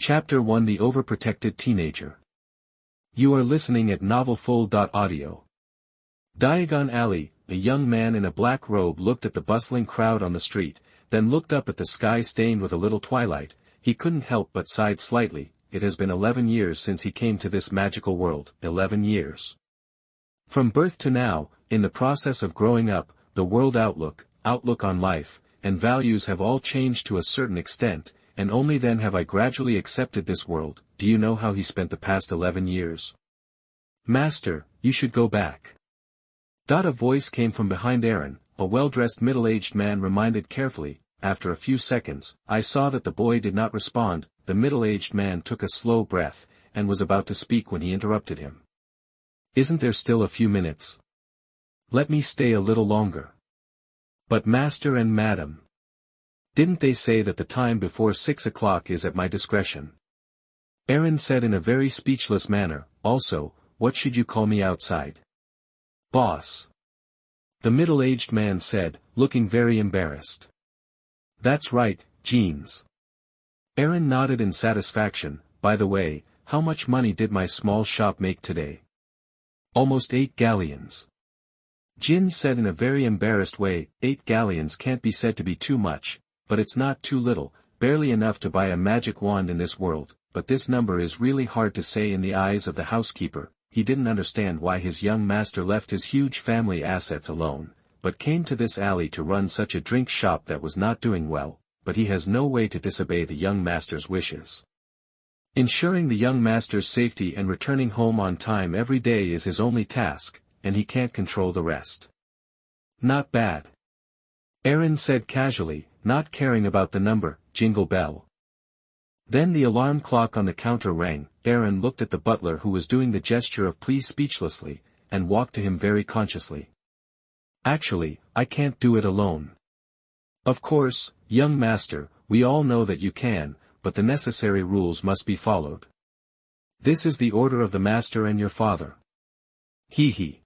Chapter 1: The Overprotected Teenager. You are listening at novelfull.audio. Diagon Alley, a young man in a black robe looked at the bustling crowd on the street, then looked up at the sky stained with a little twilight. He couldn't help but sighed slightly. It has been 11 years since he came to this magical world. 11 years. From birth to now, in the process of growing up, the world outlook on life, and values have all changed to a certain extent, and only then have I gradually accepted this world. Do you know how he spent the past 11 years? Master, you should go back. A voice came from behind Aaron, a well-dressed middle-aged man reminded carefully. After a few seconds, I saw that the boy did not respond. The middle-aged man took a slow breath, and was about to speak when he interrupted him. Isn't there still a few minutes? Let me stay a little longer. But master and madam. Didn't they say that the time before 6 o'clock is at my discretion? Aaron said in a very speechless manner. Also, what should you call me outside? Boss. The middle-aged man said, looking very embarrassed. That's right, Jeans. Aaron nodded in satisfaction. By the way, how much money did my small shop make today? Almost 8 galleons. Jin said in a very embarrassed way. 8 galleons can't be said to be too much, but it's not too little, barely enough to buy a magic wand in this world. But this number is really hard to say in the eyes of the housekeeper. He didn't understand why his young master left his huge family assets alone, but came to this alley to run such a drink shop that was not doing well, but he has no way to disobey the young master's wishes. Ensuring the young master's safety and returning home on time every day is his only task, and he can't control the rest. Not bad. Aaron said casually, not caring about the number. Jingle bell. Then the alarm clock on the counter rang. Aaron looked at the butler who was doing the gesture of please speechlessly, and walked to him very consciously. Actually, I can't do it alone. Of course, young master, we all know that you can, but the necessary rules must be followed. This is the order of the master and your father. He.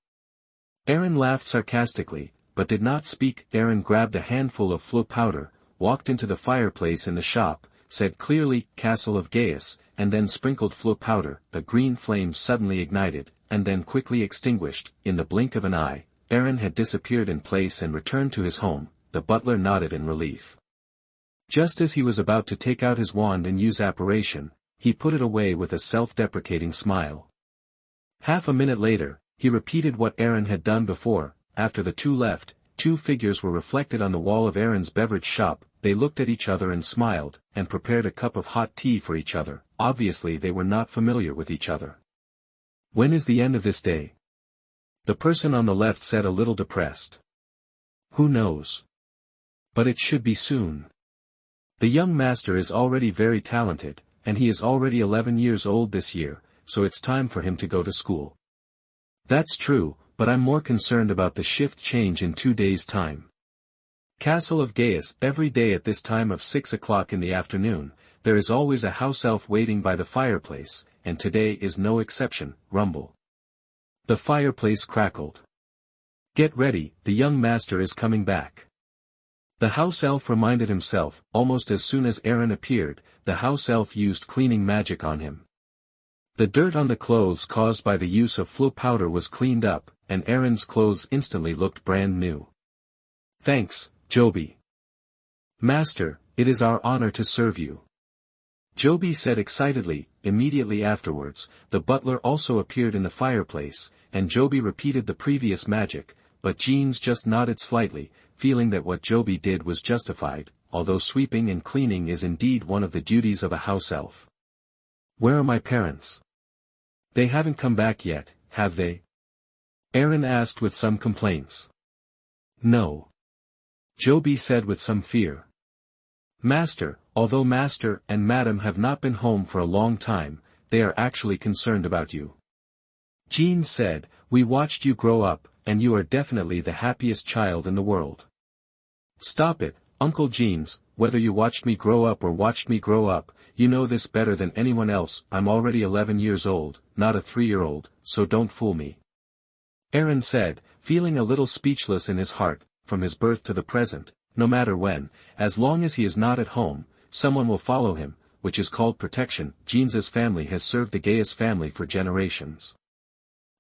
Aaron laughed sarcastically, but did not speak. Aaron grabbed a handful of flu powder, walked into the fireplace in the shop, said clearly, Castle of Gaius, and then sprinkled flu powder. The green flame suddenly ignited, and then quickly extinguished. In the blink of an eye, Aaron had disappeared in place and returned to his home. The butler nodded in relief. Just as he was about to take out his wand and use apparition, he put it away with a self-deprecating smile. Half a minute later, he repeated what Aaron had done before. After the two left, 2 figures were reflected on the wall of Aaron's beverage shop. They looked at each other and smiled, and prepared a cup of hot tea for each other. Obviously they were not familiar with each other. When is the end of this day? The person on the left said, a little depressed. Who knows? But it should be soon. The young master is already very talented, and he is already 11 years old this year, so it's time for him to go to school. That's true, but I'm more concerned about the shift change in 2 days' time. Castle of Gaius. Every day at this time of 6 o'clock in the afternoon, there is always a house elf waiting by the fireplace, and today is no exception. Rumble. The fireplace crackled. Get ready, the young master is coming back. The house elf reminded himself. Almost as soon as Aaron appeared, the house elf used cleaning magic on him. The dirt on the clothes caused by the use of flu powder was cleaned up, and Aaron's clothes instantly looked brand new. Thanks, Joby. Master, it is our honor to serve you. Joby said excitedly. Immediately afterwards, the butler also appeared in the fireplace, and Joby repeated the previous magic, but Jeans just nodded slightly, feeling that what Joby did was justified, although sweeping and cleaning is indeed one of the duties of a house elf. Where are my parents? They haven't come back yet, have they? Aaron asked with some complaints. No. Joby said with some fear. Master, although master and madam have not been home for a long time, they are actually concerned about you. Jean said, we watched you grow up, and you are definitely the happiest child in the world. Stop it, Uncle Jeans, whether you watched me grow up or watched me grow up, you know this better than anyone else. I'm already 11 years old, not a 3-year-old, so don't fool me. Aaron said, feeling a little speechless in his heart. From his birth to the present, no matter when, as long as he is not at home, someone will follow him, which is called protection. Jeans's family has served the Gaius family for generations.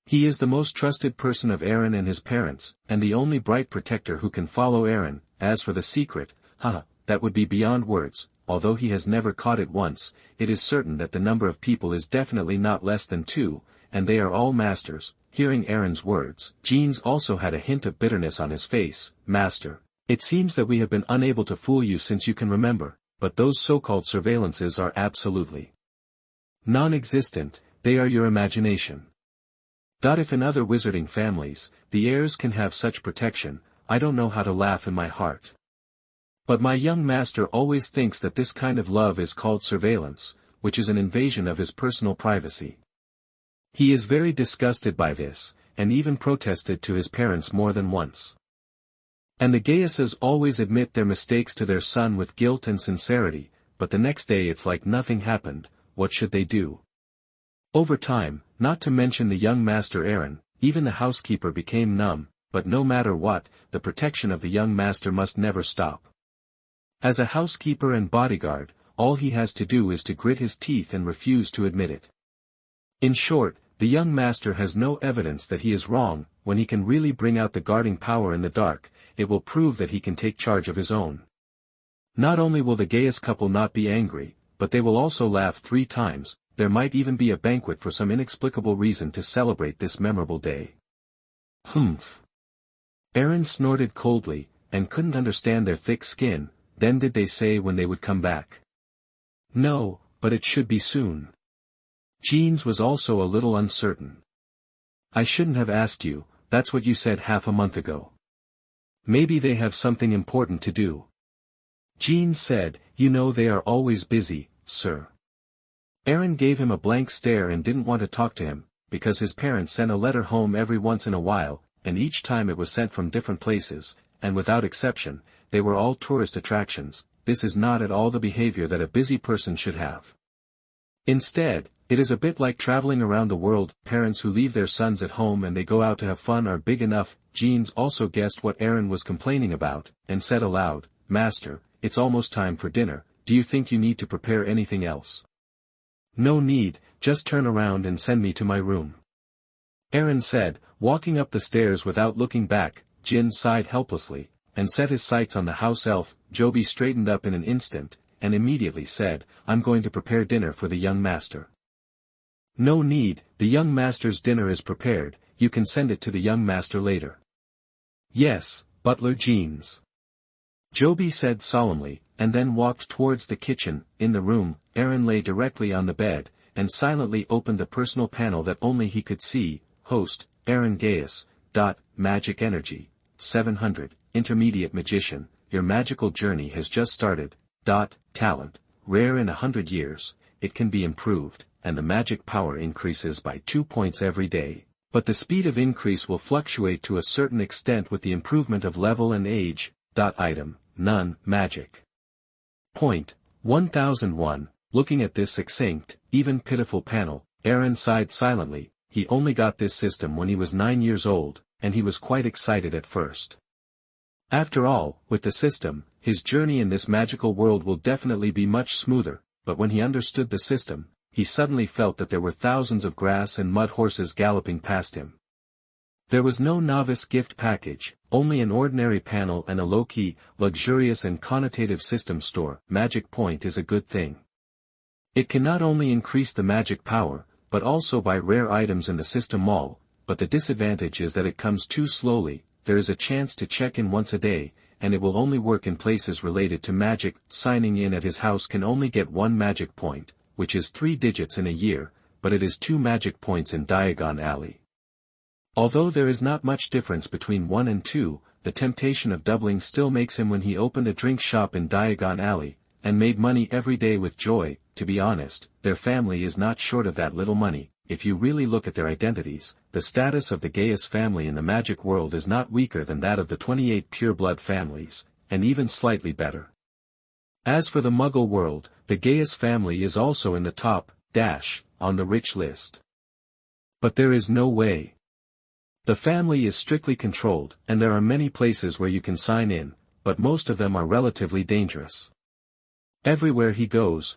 He is the most trusted person of Aaron and his parents, and the only bright protector who can follow Aaron. As for the secret, that would be beyond words. Although he has never caught it once, it is certain that the number of people is definitely not less than 2, and they are all masters. Hearing Aaron's words, Jeans also had a hint of bitterness on his face. Master, it seems that we have been unable to fool you since you can remember, but those so-called surveillances are absolutely non-existent. They are your imagination. If in other wizarding families, the heirs can have such protection, I don't know how to laugh in my heart. But my young master always thinks that this kind of love is called surveillance, which is an invasion of his personal privacy. He is very disgusted by this, and even protested to his parents more than once. And the Gaiuses always admit their mistakes to their son with guilt and sincerity, but the next day it's like nothing happened. What should they do? Over time, not to mention the young master Aaron, even the housekeeper became numb, but no matter what, the protection of the young master must never stop. As a housekeeper and bodyguard, all he has to do is to grit his teeth and refuse to admit it. In short, the young master has no evidence that he is wrong. When he can really bring out the guarding power in the dark, it will prove that he can take charge of his own. Not only will the Gaius couple not be angry, but they will also laugh 3 times. There might even be a banquet for some inexplicable reason to celebrate this memorable day. Humph. Aaron snorted coldly, and couldn't understand their thick skin. Then did they say when they would come back? No, but it should be soon. Jeans was also a little uncertain. I shouldn't have asked you, that's what you said half a month ago. Maybe they have something important to do. Jeans said, you know they are always busy, sir. Aaron gave him a blank stare and didn't want to talk to him, because his parents sent a letter home every once in a while, and each time it was sent from different places, and without exception, they were all tourist attractions. This is not at all the behavior that a busy person should have. Instead, it is a bit like traveling around the world. Parents who leave their sons at home and they go out to have fun are big enough. Jeans also guessed what Aaron was complaining about, and said aloud, Master, it's almost time for dinner. Do you think you need to prepare anything else? No need, just turn around and send me to my room. Aaron said, walking up the stairs without looking back. Jin sighed helplessly, and set his sights on the house elf. Joby straightened up in an instant, and immediately said, I'm going to prepare dinner for the young master. No need, the young master's dinner is prepared, you can send it to the young master later. Yes, butler Jeans. Joby said solemnly, and then walked towards the kitchen. In the room, Aaron lay directly on the bed, and silently opened the personal panel that only he could see. Host, Aaron Gaius. Magic energy. 700, intermediate magician, your magical journey has just started. Talent, rare in 100 years, it can be improved, and the magic power increases by 2 points every day, but the speed of increase will fluctuate to a certain extent with the improvement of level and age. Item, none, magic. Point, 1001, looking at this succinct, even pitiful panel, Aaron sighed silently. He only got this system when he was 9 years old, and he was quite excited at first. After all, with the system, his journey in this magical world will definitely be much smoother, but when he understood the system, he suddenly felt that there were thousands of grass and mud horses galloping past him. There was no novice gift package, only an ordinary panel and a low-key, luxurious and connotative system store. Magic point is a good thing. It can not only increase the magic power, but also buy rare items in the system mall, but the disadvantage is that it comes too slowly. There is a chance to check in once a day, and it will only work in places related to magic. Signing in at his house can only get 1 magic point, which is 3 digits in a year, but it is 2 magic points in Diagon Alley. Although there is not much difference between 1 and 2, the temptation of doubling still makes him when he opened a drink shop in Diagon Alley, and made money every day with joy. To be honest, their family is not short of that little money. If you really look at their identities, the status of the Gaius family in the magic world is not weaker than that of the 28 pure-blood families, and even slightly better. As for the Muggle world, the Gaius family is also in the top, on the rich list. But there is no way. The family is strictly controlled, and there are many places where you can sign in, but most of them are relatively dangerous. Everywhere he goes,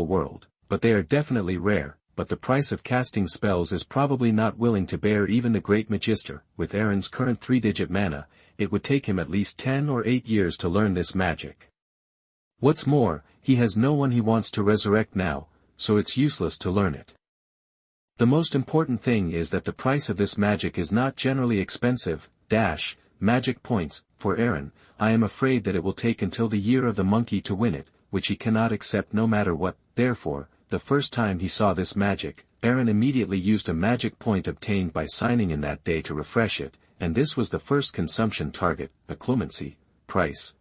magical world, but they are definitely rare, but the price of casting spells is probably not willing to bear even the great Magister. With Aaron's current 3-digit mana, it would take him at least 10 or 8 years to learn this magic. What's more, he has no one he wants to resurrect now, so it's useless to learn it. The most important thing is that the price of this magic is not generally expensive, magic points. For Aaron, I am afraid that it will take until the year of the monkey to win it, which he cannot accept no matter what. Therefore, the first time he saw this magic, Aaron immediately used a magic point obtained by signing in that day to refresh it, and this was the first consumption target, occlumency, price,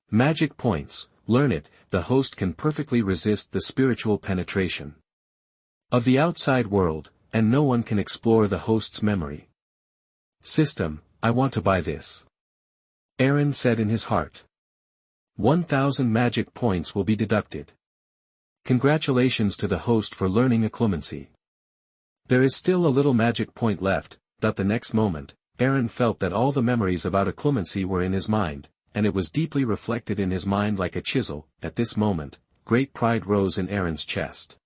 magic points. Learn it, the host can perfectly resist the spiritual penetration of the outside world, and no one can explore the host's memory system. I want to buy this, Aaron said in his heart. 1,000 magic points will be deducted. Congratulations to the host for learning occlumency. There is still a little magic point left. The next moment, Aaron felt that all the memories about occlumency were in his mind, and it was deeply reflected in his mind like a chisel. At this moment, great pride rose in Aaron's chest.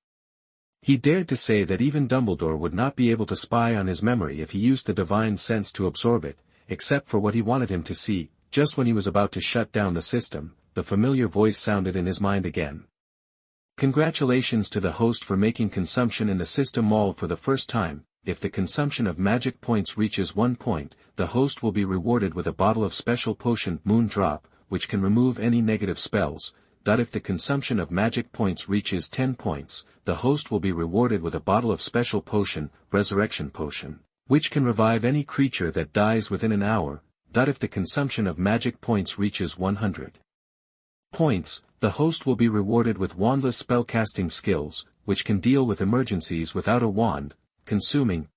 He dared to say that even Dumbledore would not be able to spy on his memory if he used the divine sense to absorb it, except for what he wanted him to see. Just when he was about to shut down the system, the familiar voice sounded in his mind again. Congratulations to the host for making consumption in the system mall for the first time. If the consumption of magic points reaches 1 point, the host will be rewarded with a bottle of special potion Moon Drop, which can remove any negative spells. If the consumption of magic points reaches 10 points, the host will be rewarded with a bottle of special potion, Resurrection Potion, which can revive any creature that dies within an hour. If the consumption of magic points reaches 100 points, the host will be rewarded with wandless spellcasting skills, which can deal with emergencies without a wand. Consuming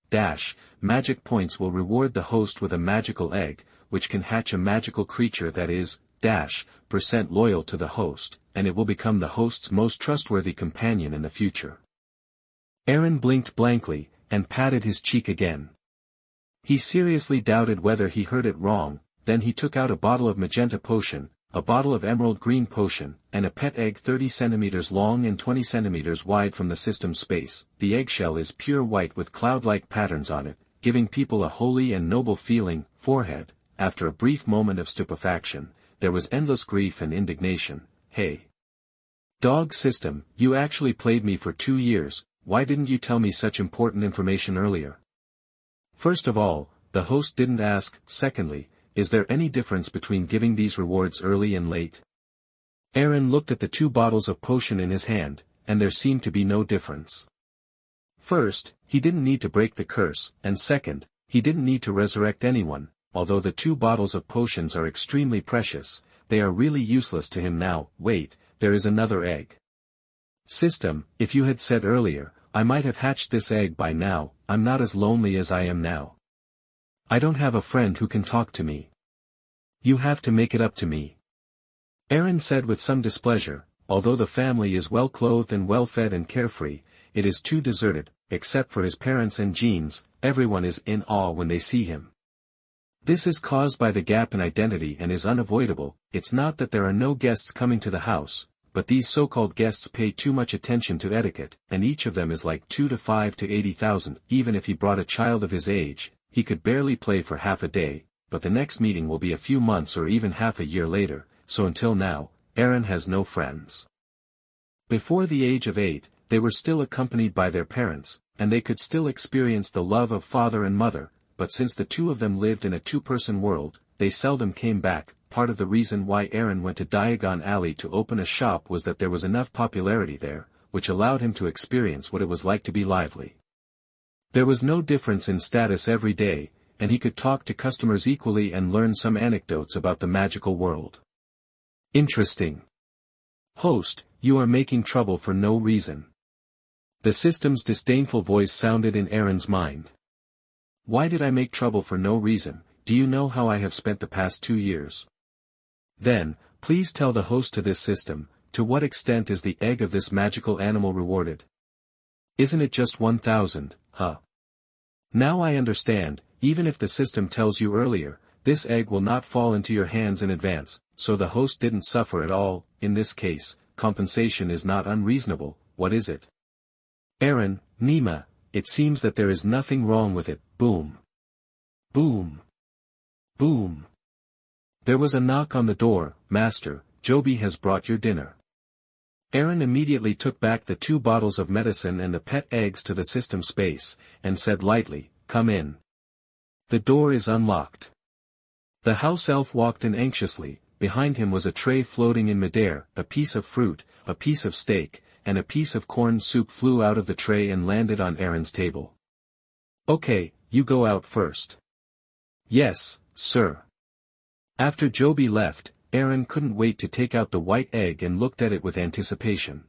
magic points will reward the host with a magical egg, which can hatch a magical creature that is % loyal to the host, and it will become the host's most trustworthy companion in the future. Aaron blinked blankly, and patted his cheek again. He seriously doubted whether he heard it wrong. Then he took out a bottle of magenta potion, a bottle of emerald green potion, and a pet egg 30 centimeters long and 20 centimeters wide from the system space. The eggshell is pure white with cloud-like patterns on it, giving people a holy and noble feeling. Forehead. After a brief moment of stupefaction, there was endless grief and indignation. Hey, dog system, you actually played me for 2 years. why didn't you tell me such important information earlier? First of all, the host didn't ask. Secondly, is there any difference between giving these rewards early and late? Aaron looked at the 2 bottles of potion in his hand, and there seemed to be no difference. First, he didn't need to break the curse, and second, he didn't need to resurrect anyone. Although the 2 bottles of potions are extremely precious, they are really useless to him now. Wait, there is another egg. System, if you had said earlier, I might have hatched this egg by now. I'm not as lonely as I am now. I don't have a friend who can talk to me. You have to make it up to me. Aaron said with some displeasure, although the family is well clothed and well fed and carefree, it is too deserted. Except for his parents and genes, everyone is in awe when they see him. This is caused by the gap in identity and is unavoidable. It's not that there are no guests coming to the house, but these so-called guests pay too much attention to etiquette, and each of them is like 2 to 5 to 80,000. Even if he brought a child of his age, he could barely play for half a day, but the next meeting will be a few months or even half a year later, so until now, Aaron has no friends. Before the age of 8, they were still accompanied by their parents, and they could still experience the love of father and mother, but since the 2 of them lived in a 2-person world, they seldom came back. Part of the reason why Aaron went to Diagon Alley to open a shop was that there was enough popularity there, which allowed him to experience what it was like to be lively. There was no difference in status every day, and he could talk to customers equally and learn some anecdotes about the magical world. Interesting. Host, you are making trouble for no reason. The system's disdainful voice sounded in Aaron's mind. Why did I make trouble for no reason? Do you know how I have spent the past 2 years? Then, please tell the host to this system, to what extent is the egg of this magical animal rewarded? Isn't it just 1,000, huh? Now I understand, even if the system tells you earlier, this egg will not fall into your hands in advance, so the host didn't suffer at all. In this case, compensation is not unreasonable. What is it? Aaron, Nima, it seems that there is nothing wrong with it. Boom. Boom. Boom. There was a knock on the door. Master, Joby has brought your dinner. Aaron immediately took back the 2 bottles of medicine and the pet eggs to the system space, and said lightly, come in. The door is unlocked. The house elf walked in anxiously. Behind him was a tray floating in midair. A piece of fruit, a piece of steak, and a piece of corn soup flew out of the tray and landed on Aaron's table. Okay, you go out first. Yes, sir. After Joby left, Aaron couldn't wait to take out the white egg and looked at it with anticipation.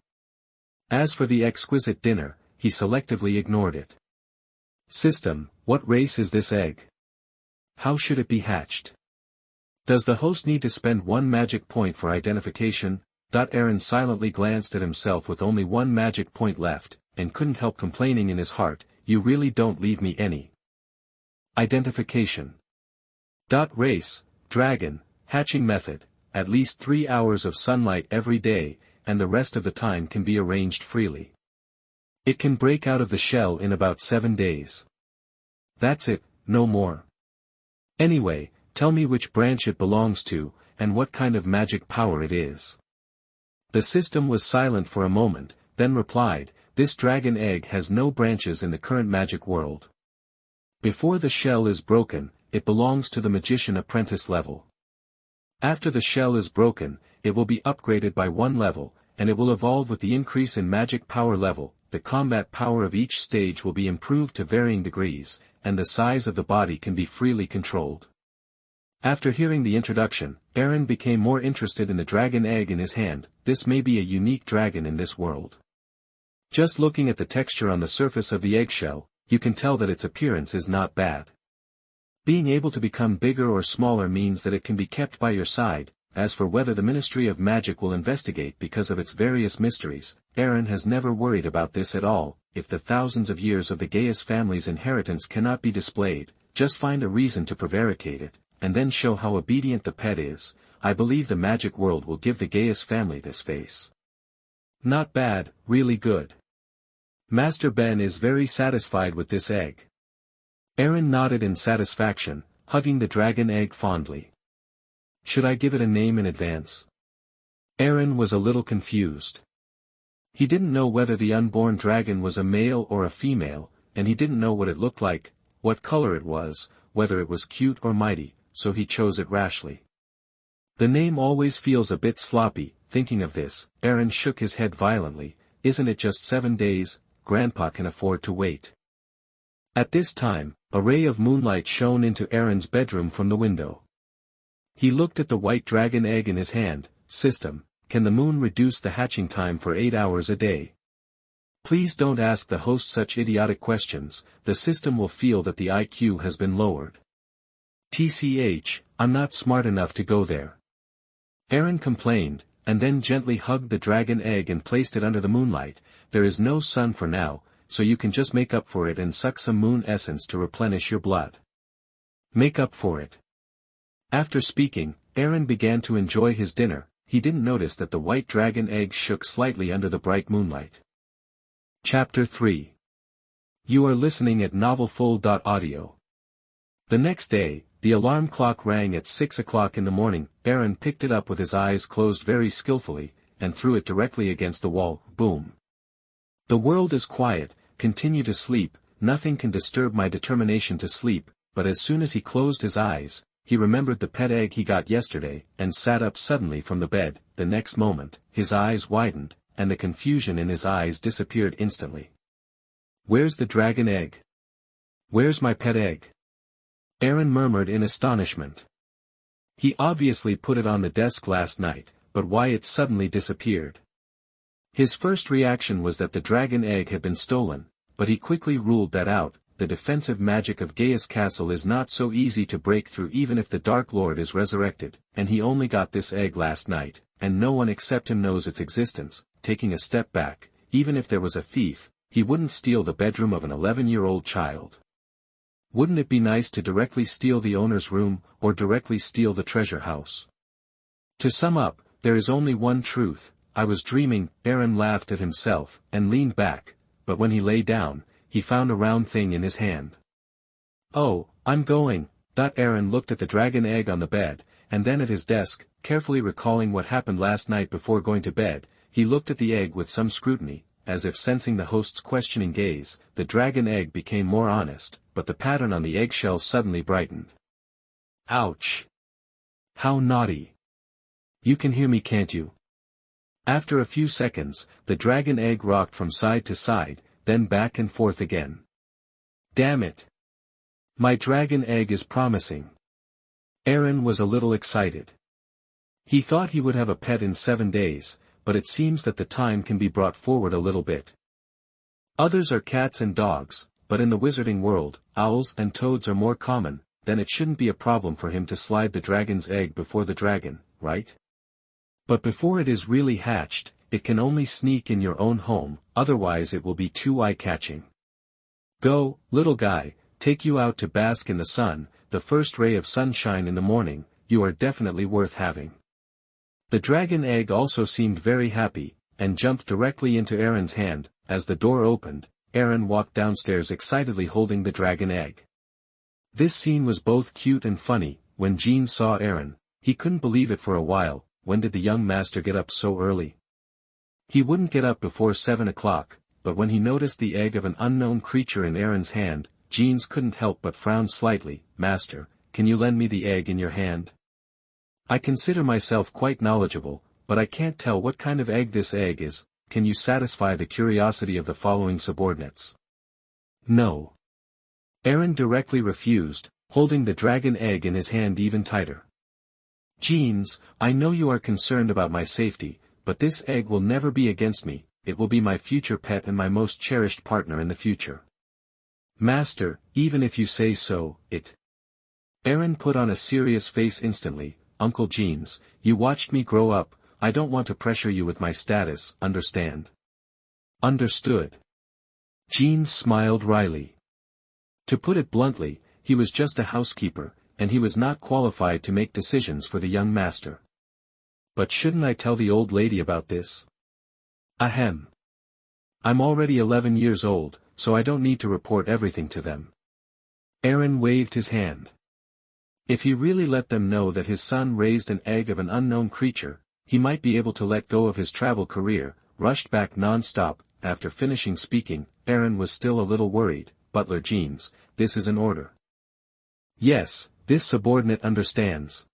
As for the exquisite dinner, he selectively ignored it. System, what race is this egg? How should it be hatched? Does the host need to spend 1 magic point for identification? Aaron silently glanced at himself with only 1 magic point left, and couldn't help complaining in his heart, you really don't leave me any. Identification. Race, dragon, hatching method, at least 3 hours of sunlight every day, and the rest of the time can be arranged freely. It can break out of the shell in about 7 days. That's it, no more. Anyway, tell me which branch it belongs to, and what kind of magic power it is. The system was silent for a moment, then replied, this dragon egg has no branches in the current magic world. Before the shell is broken, it belongs to the magician apprentice level. After the shell is broken, it will be upgraded by 1 level, and it will evolve with the increase in magic power level. The combat power of each stage will be improved to varying degrees, and the size of the body can be freely controlled. After hearing the introduction, Aaron became more interested in the dragon egg in his hand. This may be a unique dragon in this world. Just looking at the texture on the surface of the eggshell, you can tell that its appearance is not bad. Being able to become bigger or smaller means that it can be kept by your side. As for whether the Ministry of Magic will investigate because of its various mysteries, Aaron has never worried about this at all. If the thousands of years of the Gaius family's inheritance cannot be displayed, just find a reason to prevaricate it, and then show how obedient the pet is. I believe the magic world will give the Gaius family this face. Not bad, really good. Master Ben is very satisfied with this egg. Aaron nodded in satisfaction, hugging the dragon egg fondly. Should I give it a name in advance? Aaron was a little confused. He didn't know whether the unborn dragon was a male or a female, and he didn't know what it looked like, what color it was, whether it was cute or mighty, so he chose it rashly. The name always feels a bit sloppy. Thinking of this, Aaron shook his head violently. Isn't it just 7 days? Grandpa can afford to wait. At this time, a ray of moonlight shone into Aaron's bedroom from the window. He looked at the white dragon egg in his hand. System, can the moon reduce the hatching time for 8 hours a day? Please don't ask the host such idiotic questions, the system will feel that the IQ has been lowered. TCH, I'm not smart enough to go there. Aaron complained, and then gently hugged the dragon egg and placed it under the moonlight. There is no sun for now, so you can just make up for it and suck some moon essence to replenish your blood. Make up for it. After speaking, Aaron began to enjoy his dinner. He didn't notice that the white dragon egg shook slightly under the bright moonlight. Chapter 3. You are listening at novelfull.audio. The next day, the alarm clock rang at 6 o'clock in the morning. Aaron picked it up with his eyes closed very skillfully, and threw it directly against the wall. Boom. The world is quiet, continue to sleep, nothing can disturb my determination to sleep, but as soon as he closed his eyes, he remembered the pet egg he got yesterday, and sat up suddenly from the bed. The next moment, his eyes widened, and the confusion in his eyes disappeared instantly. Where's the dragon egg? Where's my pet egg? Aaron murmured in astonishment. He obviously put it on the desk last night, but why it suddenly disappeared? His first reaction was that the dragon egg had been stolen, but he quickly ruled that out. The defensive magic of Gaia's castle is not so easy to break through even if the Dark Lord is resurrected, and he only got this egg last night, and no one except him knows its existence. Taking a step back, even if there was a thief, he wouldn't steal the bedroom of an 11-year-old child. Wouldn't it be nice to directly steal the owner's room, or directly steal the treasure house? To sum up, there is only one truth. I was dreaming. Aaron laughed at himself, and leaned back, but when he lay down, he found a round thing in his hand. Oh, I'm going. Aaron looked at the dragon egg on the bed, and then at his desk, carefully recalling what happened last night before going to bed. He looked at the egg with some scrutiny, as if sensing the host's questioning gaze. The dragon egg became more honest, but the pattern on the eggshell suddenly brightened. Ouch! How naughty! You can hear me, can't you? After a few seconds, the dragon egg rocked from side to side, then back and forth again. Damn it! My dragon egg is promising. Aaron was a little excited. He thought he would have a pet in 7 days, but it seems that the time can be brought forward a little bit. Others are cats and dogs, but in the wizarding world, owls and toads are more common. Then it shouldn't be a problem for him to slide the dragon's egg before the dragon, right? But before it is really hatched, it can only sneak in your own home, otherwise it will be too eye-catching. Go, little guy, take you out to bask in the sun, the first ray of sunshine in the morning. You are definitely worth having. The dragon egg also seemed very happy, and jumped directly into Aaron's hand. As the door opened, Aaron walked downstairs excitedly holding the dragon egg. This scene was both cute and funny. When Jean saw Aaron, he couldn't believe it for a while. When did the young master get up so early? He wouldn't get up before 7 o'clock, but when he noticed the egg of an unknown creature in Aaron's hand, Jean couldn't help but frown slightly. Master, can you lend me the egg in your hand? I consider myself quite knowledgeable, but I can't tell what kind of egg this egg is. Can you satisfy the curiosity of the following subordinates? No. Aaron directly refused, holding the dragon egg in his hand even tighter. Jeans, I know you are concerned about my safety, but this egg will never be against me. It will be my future pet and my most cherished partner in the future. Master, even if you say so, it. Aaron put on a serious face instantly. Uncle Jeans, you watched me grow up. I don't want to pressure you with my status, understand? Understood. Jeans smiled wryly. To put it bluntly, he was just a housekeeper, and he was not qualified to make decisions for the young master. But shouldn't I tell the old lady about this? Ahem. I'm already 11 years old, so I don't need to report everything to them. Aaron waved his hand. If he really let them know that his son raised an egg of an unknown creature, he might be able to let go of his travel career. rushed back non-stop. After finishing speaking, Aaron was still a little worried. "Butler Jeans, this is an order." "Yes, this subordinate understands,"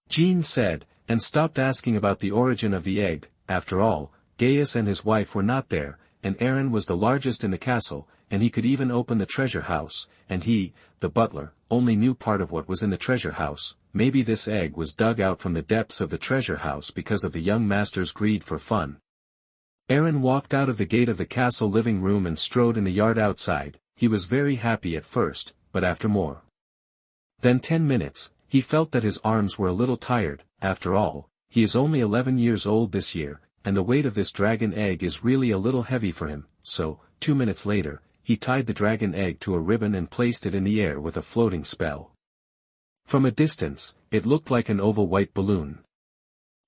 Jean said, and stopped asking about the origin of the egg. After all, Gaius and his wife were not there, and Aaron was the largest in the castle, and he could even open the treasure house, and he, the butler, only knew part of what was in the treasure house. Maybe this egg was dug out from the depths of the treasure house because of the young master's greed for fun. Aaron walked out of the gate of the castle living room and strode in the yard outside. He was very happy at first, but after more than 10 minutes, he felt that his arms were a little tired. After all, he is only 11 years old this year, and the weight of this dragon egg is really a little heavy for him. So, 2 minutes later, he tied the dragon egg to a ribbon and placed it in the air with a floating spell. From a distance, it looked like an oval white balloon.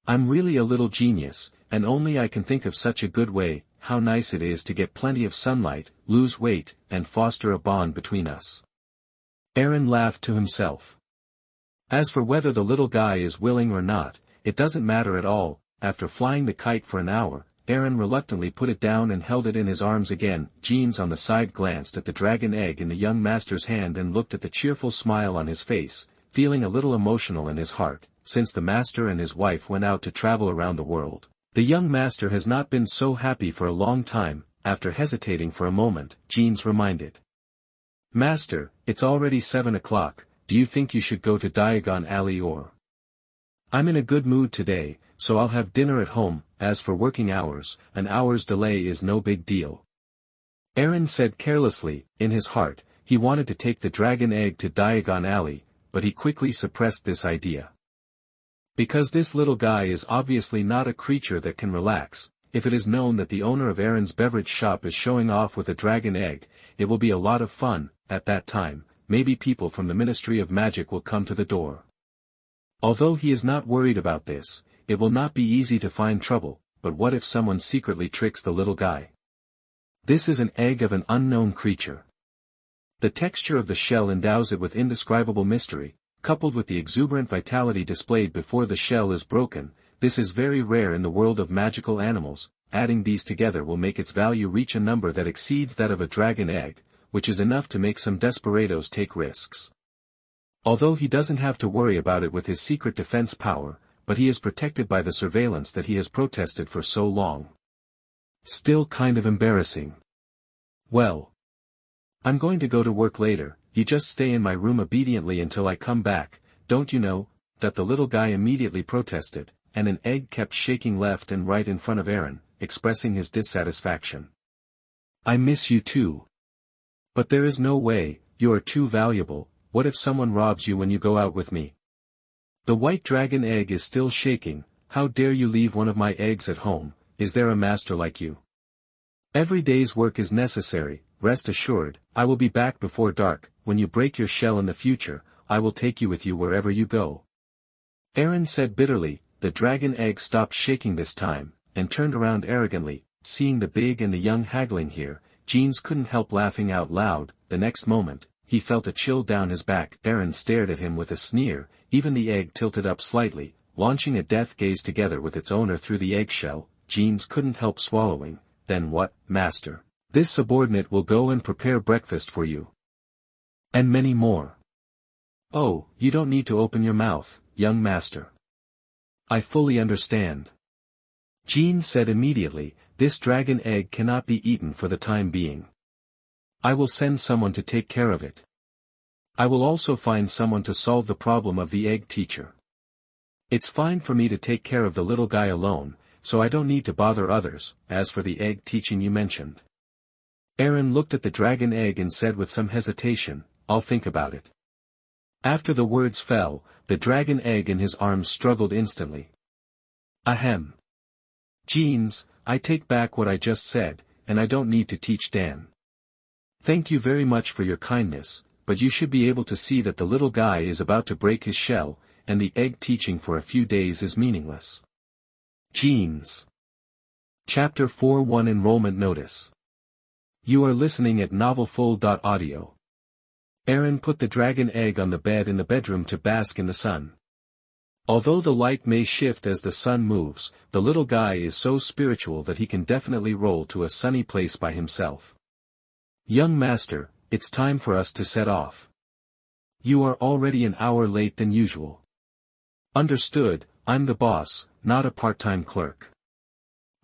"I'm really a little genius, and only I can think of such a good way. How nice it is to get plenty of sunlight, lose weight, and foster a bond between us." Aaron laughed to himself. As for whether the little guy is willing or not, it doesn't matter at all. After flying the kite for an hour, Aaron reluctantly put it down and held it in his arms again. Jeans on the side glanced at the dragon egg in the young master's hand and looked at the cheerful smile on his face, feeling a little emotional in his heart. Since the master and his wife went out to travel around the world, the young master has not been so happy for a long time. After hesitating for a moment, Jeans reminded, "Master, it's already 7 o'clock, do you think you should go to Diagon Alley or?" "I'm in a good mood today, so I'll have dinner at home. As for working hours, an hour's delay is no big deal," Aaron said carelessly. In his heart, he wanted to take the dragon egg to Diagon Alley, but he quickly suppressed this idea. Because this little guy is obviously not a creature that can relax. If it is known that the owner of Aaron's beverage shop is showing off with a dragon egg, it will be a lot of fun. At that time, maybe people from the Ministry of Magic will come to the door. Although he is not worried about this, it will not be easy to find trouble. But what if someone secretly tricks the little guy? This is an egg of an unknown creature. The texture of the shell endows it with indescribable mystery, coupled with the exuberant vitality displayed before the shell is broken. This is very rare in the world of magical animals. Adding these together will make its value reach a number that exceeds that of a dragon egg, which is enough to make some desperados take risks. Although he doesn't have to worry about it with his secret defense power, but he is protected by the surveillance that he has protested for so long. Still kind of embarrassing. "Well, I'm going to go to work later. You just stay in my room obediently until I come back, don't you know?" That the little guy immediately protested, and an egg kept shaking left and right in front of Aaron, expressing his dissatisfaction. "I miss you too. But there is no way, you are too valuable. What if someone robs you when you go out with me?" "The white dragon egg is still shaking. How dare you leave one of my eggs at home? Is there a master like you?" "Every day's work is necessary. Rest assured, I will be back before dark. When you break your shell in the future, I will take you with you wherever you go," Aaron said bitterly. The dragon egg stopped shaking this time, and turned around arrogantly. Seeing the big and the young haggling here, Jeans couldn't help laughing out loud. The next moment, he felt a chill down his back. Aaron stared at him with a sneer. Even the egg tilted up slightly, launching a death gaze together with its owner through the eggshell. Jeans couldn't help swallowing. "Then what, master? This subordinate will go and prepare breakfast for you. And many more." "Oh, you don't need to open your mouth, young master. I fully understand," Jeans said immediately. "This dragon egg cannot be eaten for the time being. I will send someone to take care of it. I will also find someone to solve the problem of the egg teacher. It's fine for me to take care of the little guy alone, so I don't need to bother others. As for the egg teaching you mentioned." Aaron looked at the dragon egg and said with some hesitation, "I'll think about it." After the words fell, the dragon egg in his arms struggled instantly. "Ahem. Jeans, I take back what I just said, and I don't need to teach Dan. Thank you very much for your kindness, but you should be able to see that the little guy is about to break his shell, and the egg teaching for a few days is meaningless." Jeans. Chapter 4:1 Enrollment Notice. You are listening at novelfull.audio. Aaron put the dragon egg on the bed in the bedroom to bask in the sun. Although the light may shift as the sun moves, the little guy is so spiritual that he can definitely roll to a sunny place by himself. Young master, it's time for us to set off. You are already an hour late than usual. Understood, I'm the boss, not a part-time clerk.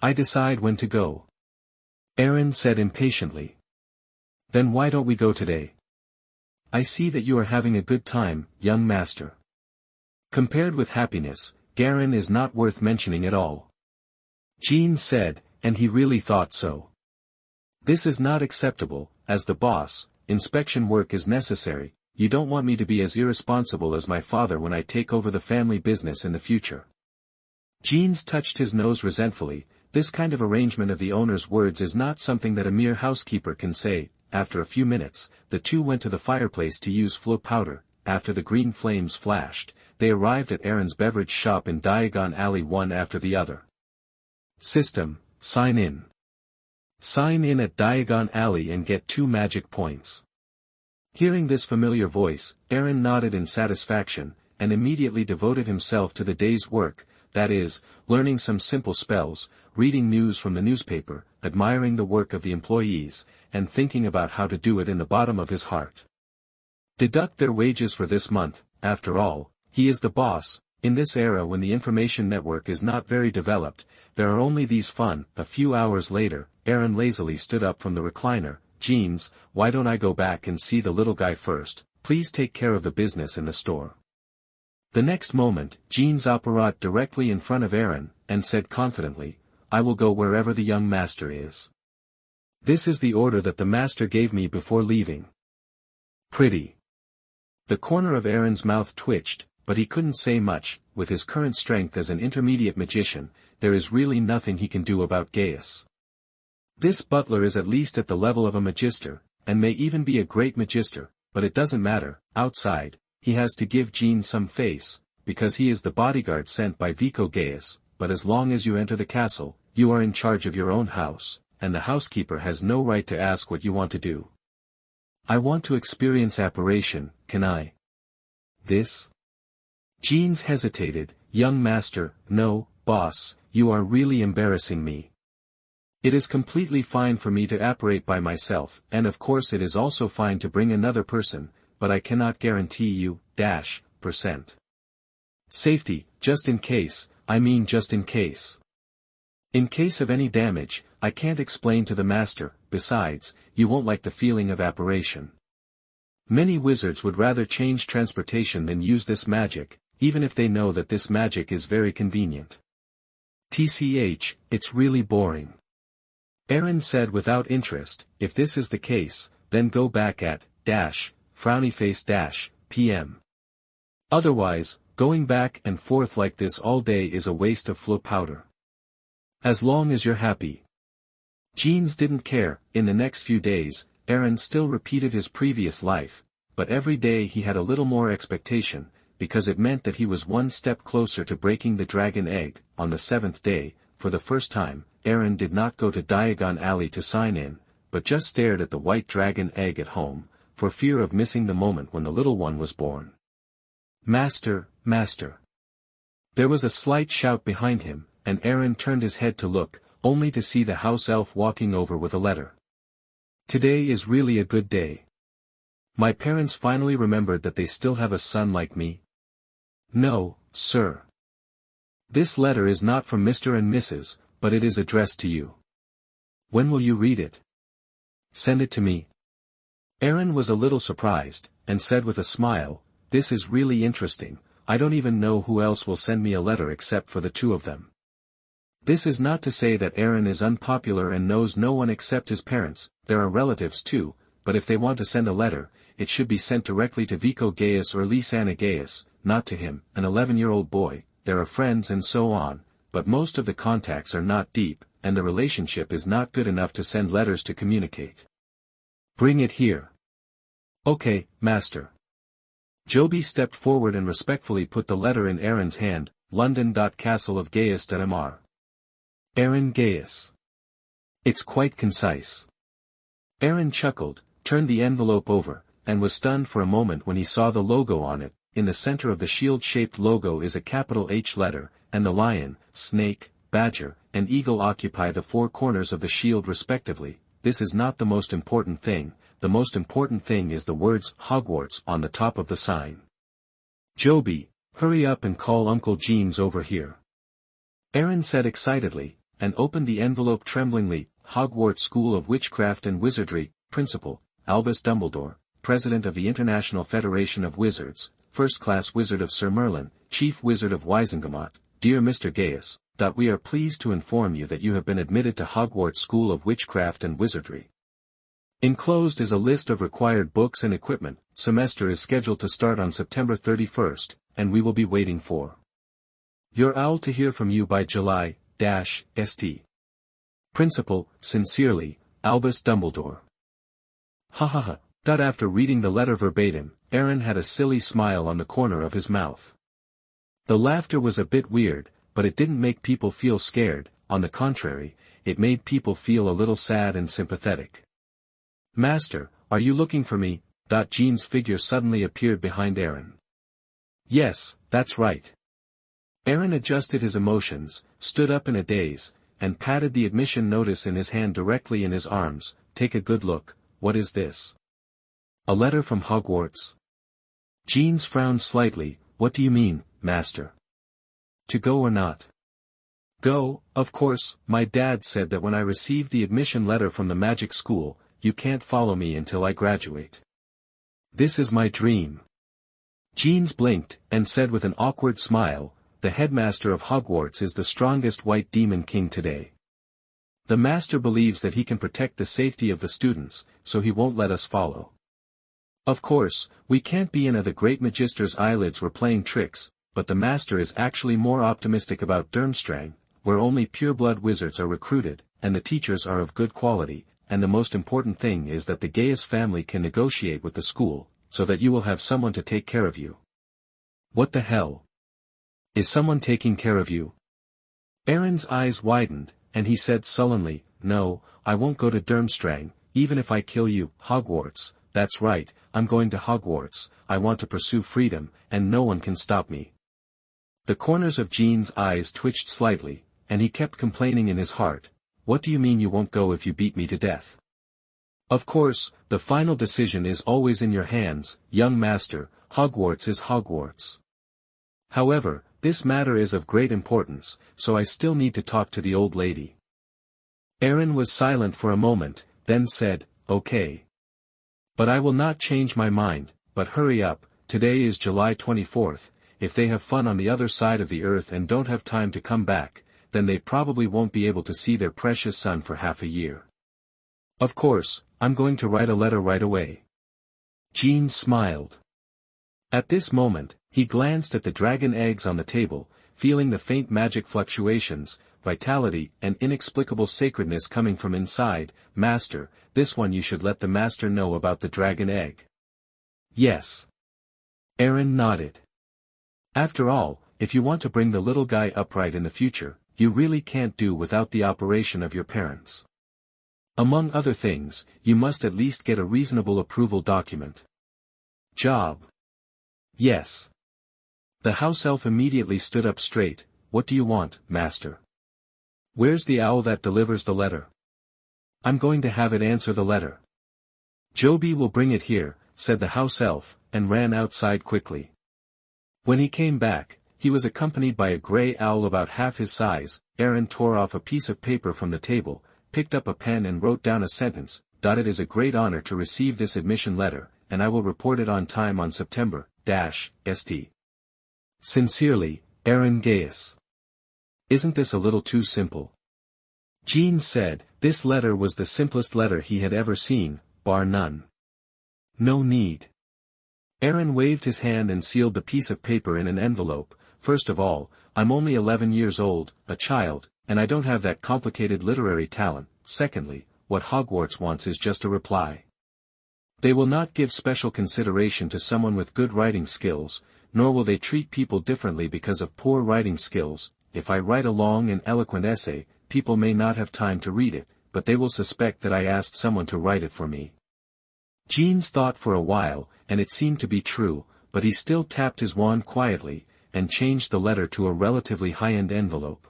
I decide when to go. Aaron said impatiently. Then why don't we go today? I see that you are having a good time, young master. Compared with happiness, Garen is not worth mentioning at all. Jean said, and he really thought so. This is not acceptable, as the boss, inspection work is necessary, you don't want me to be as irresponsible as my father when I take over the family business in the future. Jeans touched his nose resentfully. This kind of arrangement of the owner's words is not something that a mere housekeeper can say. After a few minutes, the two went to the fireplace to use flow powder. After the green flames flashed, they arrived at Aaron's beverage shop in Diagon Alley one after the other. System, sign in. Sign in at Diagon Alley and get 2 magic points. Hearing this familiar voice, Aaron nodded in satisfaction, and immediately devoted himself to the day's work, that is, learning some simple spells, reading news from the newspaper, admiring the work of the employees, and thinking about how to do it in the bottom of his heart. Deduct their wages for this month. After all, he is the boss. In this era when the information network is not very developed, there are only these fun. A few hours later, Aaron lazily stood up from the recliner. Jeans, why don't I go back and see the little guy first? Please take care of the business in the store. The next moment, Jeans apparat directly in front of Aaron, and said confidently, I will go wherever the young master is. This is the order that the master gave me before leaving. Pretty. The corner of Aaron's mouth twitched, but he couldn't say much. With his current strength as an intermediate magician, there is really nothing he can do about Gaius. This butler is at least at the level of a magister, and may even be a great magister, but it doesn't matter. Outside, he has to give Jean some face, because he is the bodyguard sent by Vico Gaius, but as long as you enter the castle, you are in charge of your own house, and the housekeeper has no right to ask what you want to do. I want to experience apparition, can I? This? Jeans hesitated. Young master, no, boss, you are really embarrassing me. It is completely fine for me to apparate by myself, and of course it is also fine to bring another person, but I cannot guarantee you, %. Safety, just in case, I mean just in case. In case of any damage, I can't explain to the master. Besides, you won't like the feeling of apparition. Many wizards would rather change transportation than use this magic, even if they know that this magic is very convenient. TCH, it's really boring. Aaron said without interest. If this is the case, then go back at, frowny-face PM. Otherwise, going back and forth like this all day is a waste of flow powder. As long as you're happy. Jeans didn't care. In the next few days, Aaron still repeated his previous life, but every day he had a little more expectation, because it meant that he was one step closer to breaking the dragon egg. On the 7th day, for the first time, Aaron did not go to Diagon Alley to sign in, but just stared at the white dragon egg at home, for fear of missing the moment when the little one was born. Master, master. There was a slight shout behind him, and Aaron turned his head to look, only to see the house elf walking over with a letter. Today is really a good day. My parents finally remembered that they still have a son like me. No, sir. This letter is not from Mr. and Mrs., but it is addressed to you. When will you read it? Send it to me. Aaron was a little surprised, and said with a smile, this is really interesting. I don't even know who else will send me a letter except for the two of them. This is not to say that Aaron is unpopular and knows no one except his parents. There are relatives too, but if they want to send a letter, it should be sent directly to Vico Gaius or Lysanna Gaius, not to him, an 11-year-old boy. There are friends and so on, but most of the contacts are not deep, and the relationship is not good enough to send letters to communicate. Bring it here. Okay, master. Joby stepped forward and respectfully put the letter in Aaron's hand. London. Castle of Gaius.Mr. Aaron Gaius. It's quite concise. Aaron chuckled, turned the envelope over, and was stunned for a moment when he saw the logo on it. in the center of the shield-shaped logo is a capital H letter, and the lion, snake, badger, and eagle occupy the four corners of the shield respectively. This is not the most important thing. The most important thing is the words Hogwarts on the top of the sign. Joby, hurry up and call Uncle Jeeves over here. Aaron said excitedly, and opened the envelope tremblingly. Hogwarts School of Witchcraft and Wizardry, Principal, Albus Dumbledore, President of the International Federation of Wizards, First Class Wizard of Sir Merlin, Chief Wizard of Wisengamot, dear Mr. Gaius, we are pleased to inform you that you have been admitted to Hogwarts School of Witchcraft and Wizardry. Enclosed is a list of required books and equipment. Semester is scheduled to start on September 31st, and we will be waiting for your owl to hear from you by July-st. Principal, sincerely, Albus Dumbledore. Ha ha ha. After reading the letter verbatim, Aaron had a silly smile on the corner of his mouth. The laughter was a bit weird, but it didn't make people feel scared. On the contrary, it made people feel a little sad and sympathetic. Master, are you looking for me? Jean's figure suddenly appeared behind Aaron. Yes, that's right. Aaron adjusted his emotions, stood up in a daze, and patted the admission notice in his hand directly in his arms. Take a good look. What is this? A letter from Hogwarts? Jeans frowned slightly. What do you mean, Master? To go or not? Go, of course. My dad said that when I received the admission letter from the magic school, you can't follow me until I graduate. This is my dream. Jeans blinked, and said with an awkward smile, the headmaster of Hogwarts is the strongest white demon king today. The master believes that he can protect the safety of the students, so he won't let us follow. Of course, we can't be in the great magister's eyelids were playing tricks, but the master is actually more optimistic about Durmstrang, where only pureblood wizards are recruited, and the teachers are of good quality, and the most important thing is that the Gaius family can negotiate with the school, so that you will have someone to take care of you. What the hell? Is someone taking care of you? Aaron's eyes widened, and he said sullenly, no, I won't go to Durmstrang, even if I kill you. Hogwarts, that's right, I'm going to Hogwarts. I want to pursue freedom, and no one can stop me. The corners of Jean's eyes twitched slightly, and he kept complaining in his heart, what do you mean you won't go if you beat me to death? Of course, the final decision is always in your hands, young master. Hogwarts is Hogwarts. However, this matter is of great importance, so I still need to talk to the old lady. Aaron was silent for a moment, then said, okay. But I will not change my mind, but hurry up. Today is July 24th, if they have fun on the other side of the earth and don't have time to come back, then they probably won't be able to see their precious son for half a year. Of course, I'm going to write a letter right away. Jean smiled. At this moment, he glanced at the dragon eggs on the table, feeling the faint magic fluctuations, vitality and inexplicable sacredness coming from inside. Master, this one you should let the master know about the dragon egg. Yes. Aaron nodded. After all, if you want to bring the little guy upright in the future, you really can't do without the operation of your parents. Among other things, you must at least get a reasonable approval document. Job. Yes. The house elf immediately stood up straight. What do you want, master? Where's the owl that delivers the letter? I'm going to have it answer the letter. Joby will bring it here, said the house elf, and ran outside quickly. When he came back, he was accompanied by a gray owl about half his size. Aaron tore off a piece of paper from the table, picked up a pen and wrote down a sentence. It is a great honor to receive this admission letter, and I will report it on time on September-st. Sincerely, Aaron Gaius. Isn't this a little too simple? Jean said, this letter was the simplest letter he had ever seen, bar none. No need. Aaron waved his hand and sealed the piece of paper in an envelope. First of all, I'm only 11 years old, a child, and I don't have that complicated literary talent. Secondly, what Hogwarts wants is just a reply. They will not give special consideration to someone with good writing skills, nor will they treat people differently because of poor writing skills. If I write a long and eloquent essay, people may not have time to read it, but they will suspect that I asked someone to write it for me. Jeans thought for a while, and it seemed to be true. but he still tapped his wand quietly, and changed the letter to a relatively high-end envelope.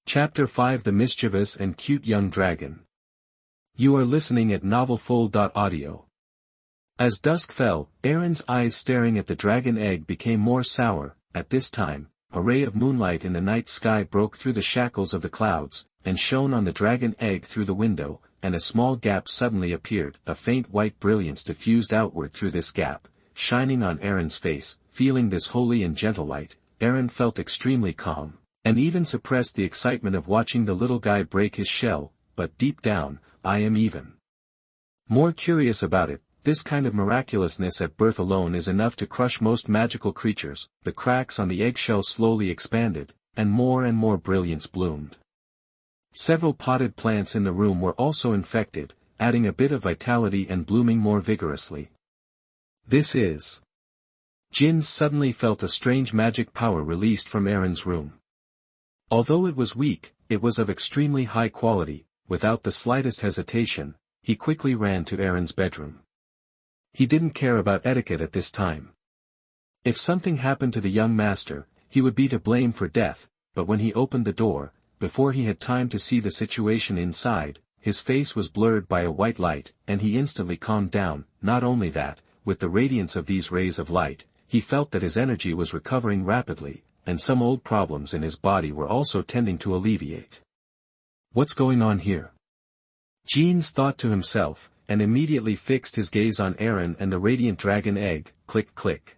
Chapter 5: The Mischievous and Cute Young Dragon. You are listening at novelfull.audio. As dusk fell, Aaron's eyes staring at the dragon egg became more sour. At this time, a ray of moonlight in the night sky broke through the shackles of the clouds, and shone on the dragon egg through the window, and a small gap suddenly appeared. A faint white brilliance diffused outward through this gap, shining on Aaron's face. Feeling this holy and gentle light, Aaron felt extremely calm, and even suppressed the excitement of watching the little guy break his shell, but deep down, I am even more curious about it. This kind of miraculousness at birth alone is enough to crush most magical creatures. The cracks on the eggshell slowly expanded, and more brilliance bloomed. Several potted plants in the room were also infected, adding a bit of vitality and blooming more vigorously. This is... Jins suddenly felt a strange magic power released from Aaron's room. Although it was weak, it was of extremely high quality. Without the slightest hesitation, he quickly ran to Aaron's bedroom. He didn't care about etiquette at this time. If something happened to the young master, he would be to blame for death, but when he opened the door, before he had time to see the situation inside, his face was blurred by a white light, and he instantly calmed down. Not only that, with the radiance of these rays of light, he felt that his energy was recovering rapidly, and some old problems in his body were also tending to alleviate. What's going on here? Jins thought to himself, and immediately fixed his gaze on Aaron and the radiant dragon egg. Click click.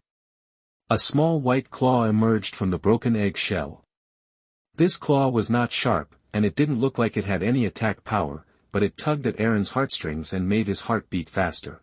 A small white claw emerged from the broken egg shell. This claw was not sharp, and it didn't look like it had any attack power, but it tugged at Aaron's heartstrings and made his heart beat faster.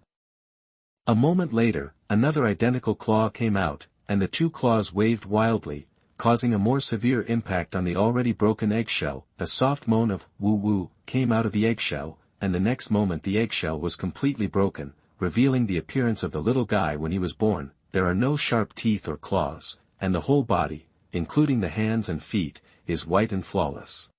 A moment later, another identical claw came out, and the two claws waved wildly, causing a more severe impact on the already broken eggshell. A soft moan of woo-woo came out of the eggshell, and the next moment the eggshell was completely broken, revealing the appearance of the little guy when he was born. There are no sharp teeth or claws, and the whole body, including the hands and feet, is white and flawless.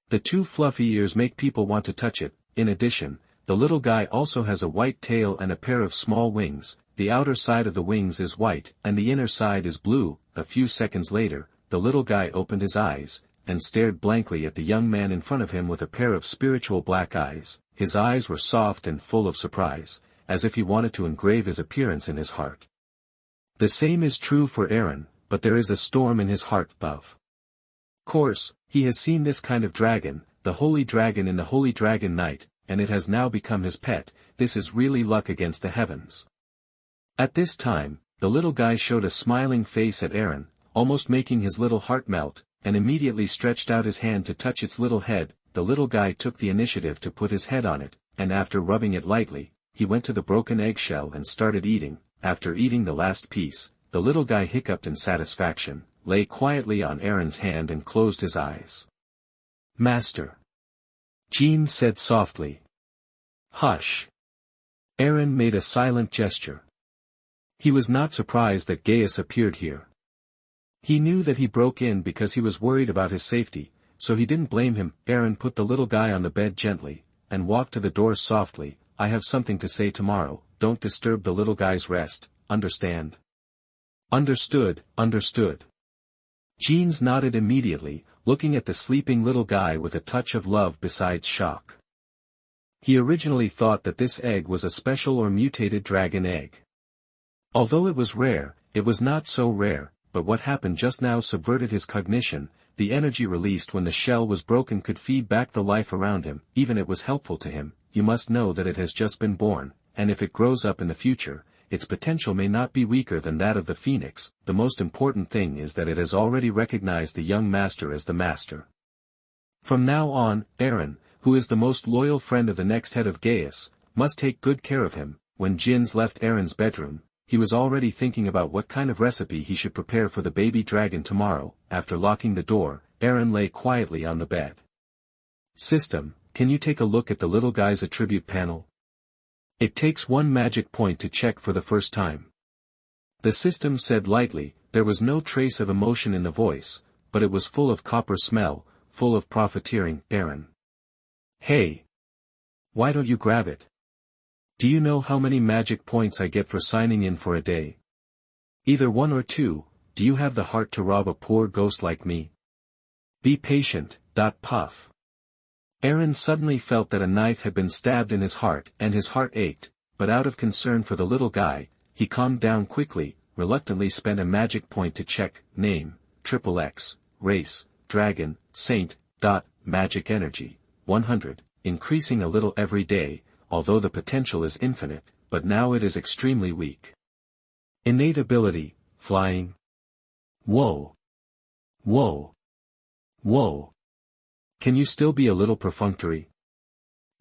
The two fluffy ears make people want to touch it. In addition, the little guy also has a white tail and a pair of small wings. The outer side of the wings is white, and the inner side is blue. A few seconds later, the little guy opened his eyes, and stared blankly at the young man in front of him with a pair of spiritual black eyes. His eyes were soft and full of surprise, as if he wanted to engrave his appearance in his heart. The same is true for Aaron, but there is a storm in his heart above. Course, he has seen this kind of dragon, the holy dragon in the Holy Dragon Night, and it has now become his pet. This is really luck against the heavens. At this time, the little guy showed a smiling face at Aaron, almost making his little heart melt, and immediately stretched out his hand to touch its little head. The little guy took the initiative to put his head on it, and after rubbing it lightly, he went to the broken eggshell and started eating. After eating the last piece, the little guy hiccuped in satisfaction, lay quietly on Aaron's hand and closed his eyes. Master. Jins said softly. Hush. Aaron made a silent gesture. He was not surprised that Gaius appeared here. He knew that he broke in because he was worried about his safety, so he didn't blame him. Aaron put the little guy on the bed gently, and walked to the door softly. I have something to say tomorrow. Don't disturb the little guy's rest, understand? Understood, understood. Jins nodded immediately, looking at the sleeping little guy with a touch of love besides shock. He originally thought that this egg was a special or mutated dragon egg. Although it was rare, it was not so rare, but what happened just now subverted his cognition. The energy released when the shell was broken could feed back the life around him. Even it was helpful to him. You must know that it has just been born, and if it grows up in the future, its potential may not be weaker than that of the phoenix. The most important thing is that it has already recognized the young master as the master. From now on, Aaron, who is the most loyal friend of the next head of Gaius, must take good care of him. When Jins left Aaron's bedroom, he was already thinking about what kind of recipe he should prepare for the baby dragon tomorrow. After locking the door, Aaron lay quietly on the bed. System, can you take a look at the little guy's attribute panel? It takes 1 magic point to check for the first time. The system said lightly. There was no trace of emotion in the voice, but it was full of copper smell, full of profiteering. Aaron. Hey. Why don't you grab it? Do you know how many magic points I get for signing in for a day? Either one or two. Do you have the heart to rob a poor ghost like me? Be patient. Puff. Aaron suddenly felt that a knife had been stabbed in his heart and his heart ached, but out of concern for the little guy, he calmed down quickly, reluctantly spent a magic point to check, name, XXX, race, dragon, saint, magic energy, 100, increasing a little every day, although the potential is infinite, but now it is extremely weak. Innate ability, flying. Whoa. Whoa. Whoa. Can you still be a little perfunctory?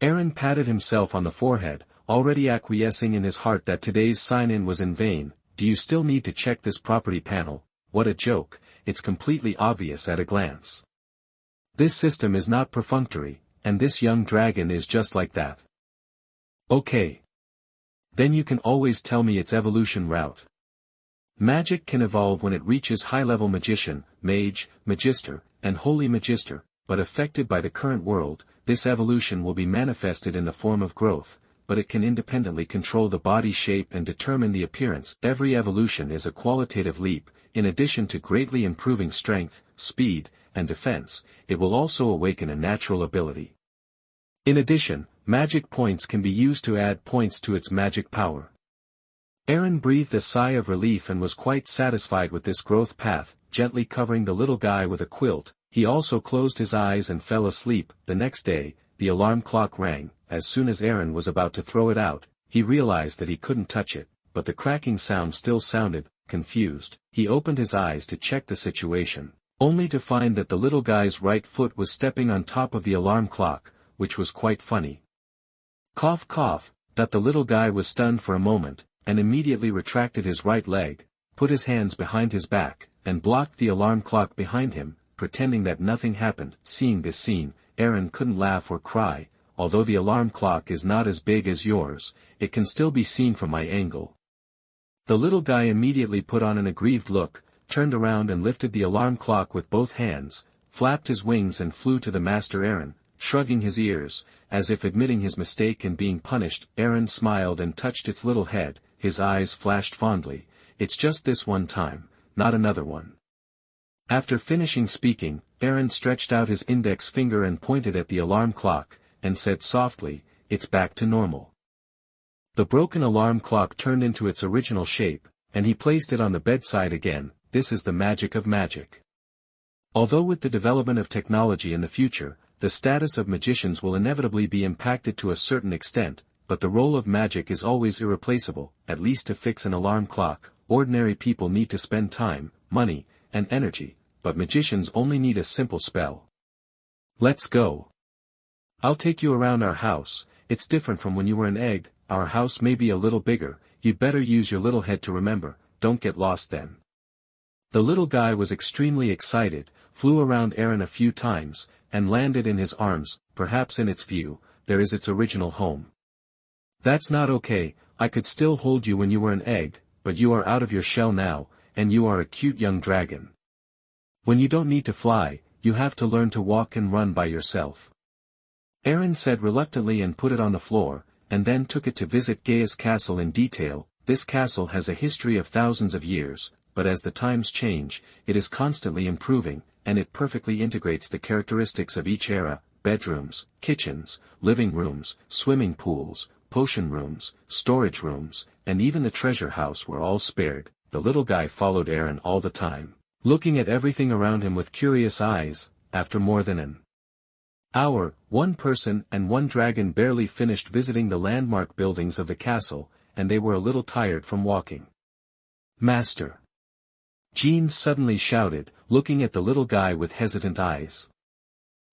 Aaron patted himself on the forehead, already acquiescing in his heart that today's sign-in was in vain. Do you still need to check this property panel? What a joke, it's completely obvious at a glance. This system is not perfunctory, and this young dragon is just like that. Okay. Then you can always tell me its evolution route. Magic can evolve when it reaches high-level magician, mage, magister, and holy magister, but affected by the current world, this evolution will be manifested in the form of growth, but it can independently control the body shape and determine the appearance. Every evolution is a qualitative leap. In addition to greatly improving strength, speed, and defense, it will also awaken a natural ability. In addition, magic points can be used to add points to its magic power. Aaron breathed a sigh of relief and was quite satisfied with this growth path. Gently covering the little guy with a quilt, he also closed his eyes and fell asleep. The next day, the alarm clock rang. As soon as Aaron was about to throw it out, he realized that he couldn't touch it, but the cracking sound still sounded. Confused, he opened his eyes to check the situation, only to find that the little guy's right foot was stepping on top of the alarm clock, which was quite funny. Cough cough. The little guy was stunned for a moment, and immediately retracted his right leg, put his hands behind his back, and blocked the alarm clock behind him, pretending that nothing happened. Seeing this scene, Aaron couldn't laugh or cry. Although the alarm clock is not as big as yours, it can still be seen from my angle. The little guy immediately put on an aggrieved look, turned around and lifted the alarm clock with both hands, flapped his wings and flew to the master. Aaron, shrugging his ears, as if admitting his mistake and being punished, Aaron smiled and touched its little head. His eyes flashed fondly. It's just this one time, not another one. After finishing speaking, Aaron stretched out his index finger and pointed at the alarm clock, and said softly, "It's back to normal." The broken alarm clock turned into its original shape, and he placed it on the bedside again. This is the magic of magic. Although with the development of technology in the future, the status of magicians will inevitably be impacted to a certain extent, but the role of magic is always irreplaceable. At least to fix an alarm clock, ordinary people need to spend time, money, and energy, but magicians only need a simple spell. Let's go. I'll take you around our house. It's different from when you were an egg. Our house may be a little bigger. You'd better use your little head to remember. Don't get lost then. The little guy was extremely excited, flew around Aaron a few times, and landed in his arms. Perhaps in its view, there is its original home. That's not okay. I could still hold you when you were an egg, but you are out of your shell now, and you are a cute young dragon. When you don't need to fly, you have to learn to walk and run by yourself. Aaron said reluctantly and put it on the floor, and then took it to visit Gaia's castle in detail. This castle has a history of thousands of years, but as the times change, it is constantly improving, and it perfectly integrates the characteristics of each era. Bedrooms, kitchens, living rooms, swimming pools, potion rooms, storage rooms, and even the treasure house were all spared. The little guy followed Aaron all the time, looking at everything around him with curious eyes. After more than an hour, one person and one dragon barely finished visiting the landmark buildings of the castle, and they were a little tired from walking. "Master!" Jeans suddenly shouted, looking at the little guy with hesitant eyes.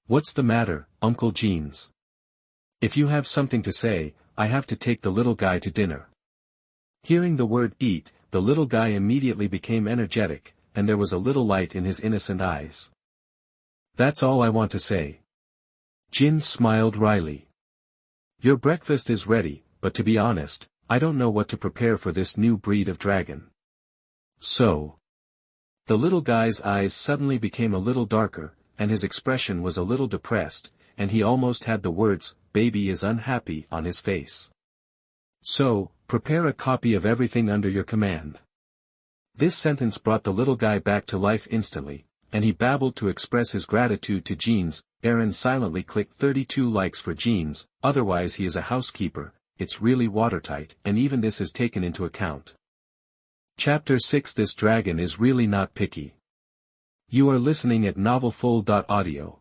"What's the matter, Uncle Jeans? If you have something to say, I have to take the little guy to dinner." Hearing the word eat, the little guy immediately became energetic, and there was a little light in his innocent eyes. "That's all I want to say." Jin smiled wryly. "Your breakfast is ready, but to be honest, I don't know what to prepare for this new breed of dragon." "So?" The little guy's eyes suddenly became a little darker, and his expression was a little depressed, and he almost had the words, "baby is unhappy," on his face. "So, prepare a copy of everything under your command. This sentence brought the little guy back to life instantly, and he babbled to express his gratitude to Jeans. Aaron silently clicked 32 likes for Jeans, otherwise he is a housekeeper, it's really watertight, and even this is taken into account. Chapter 6. This dragon is really not picky. You are listening at novelfull.audio.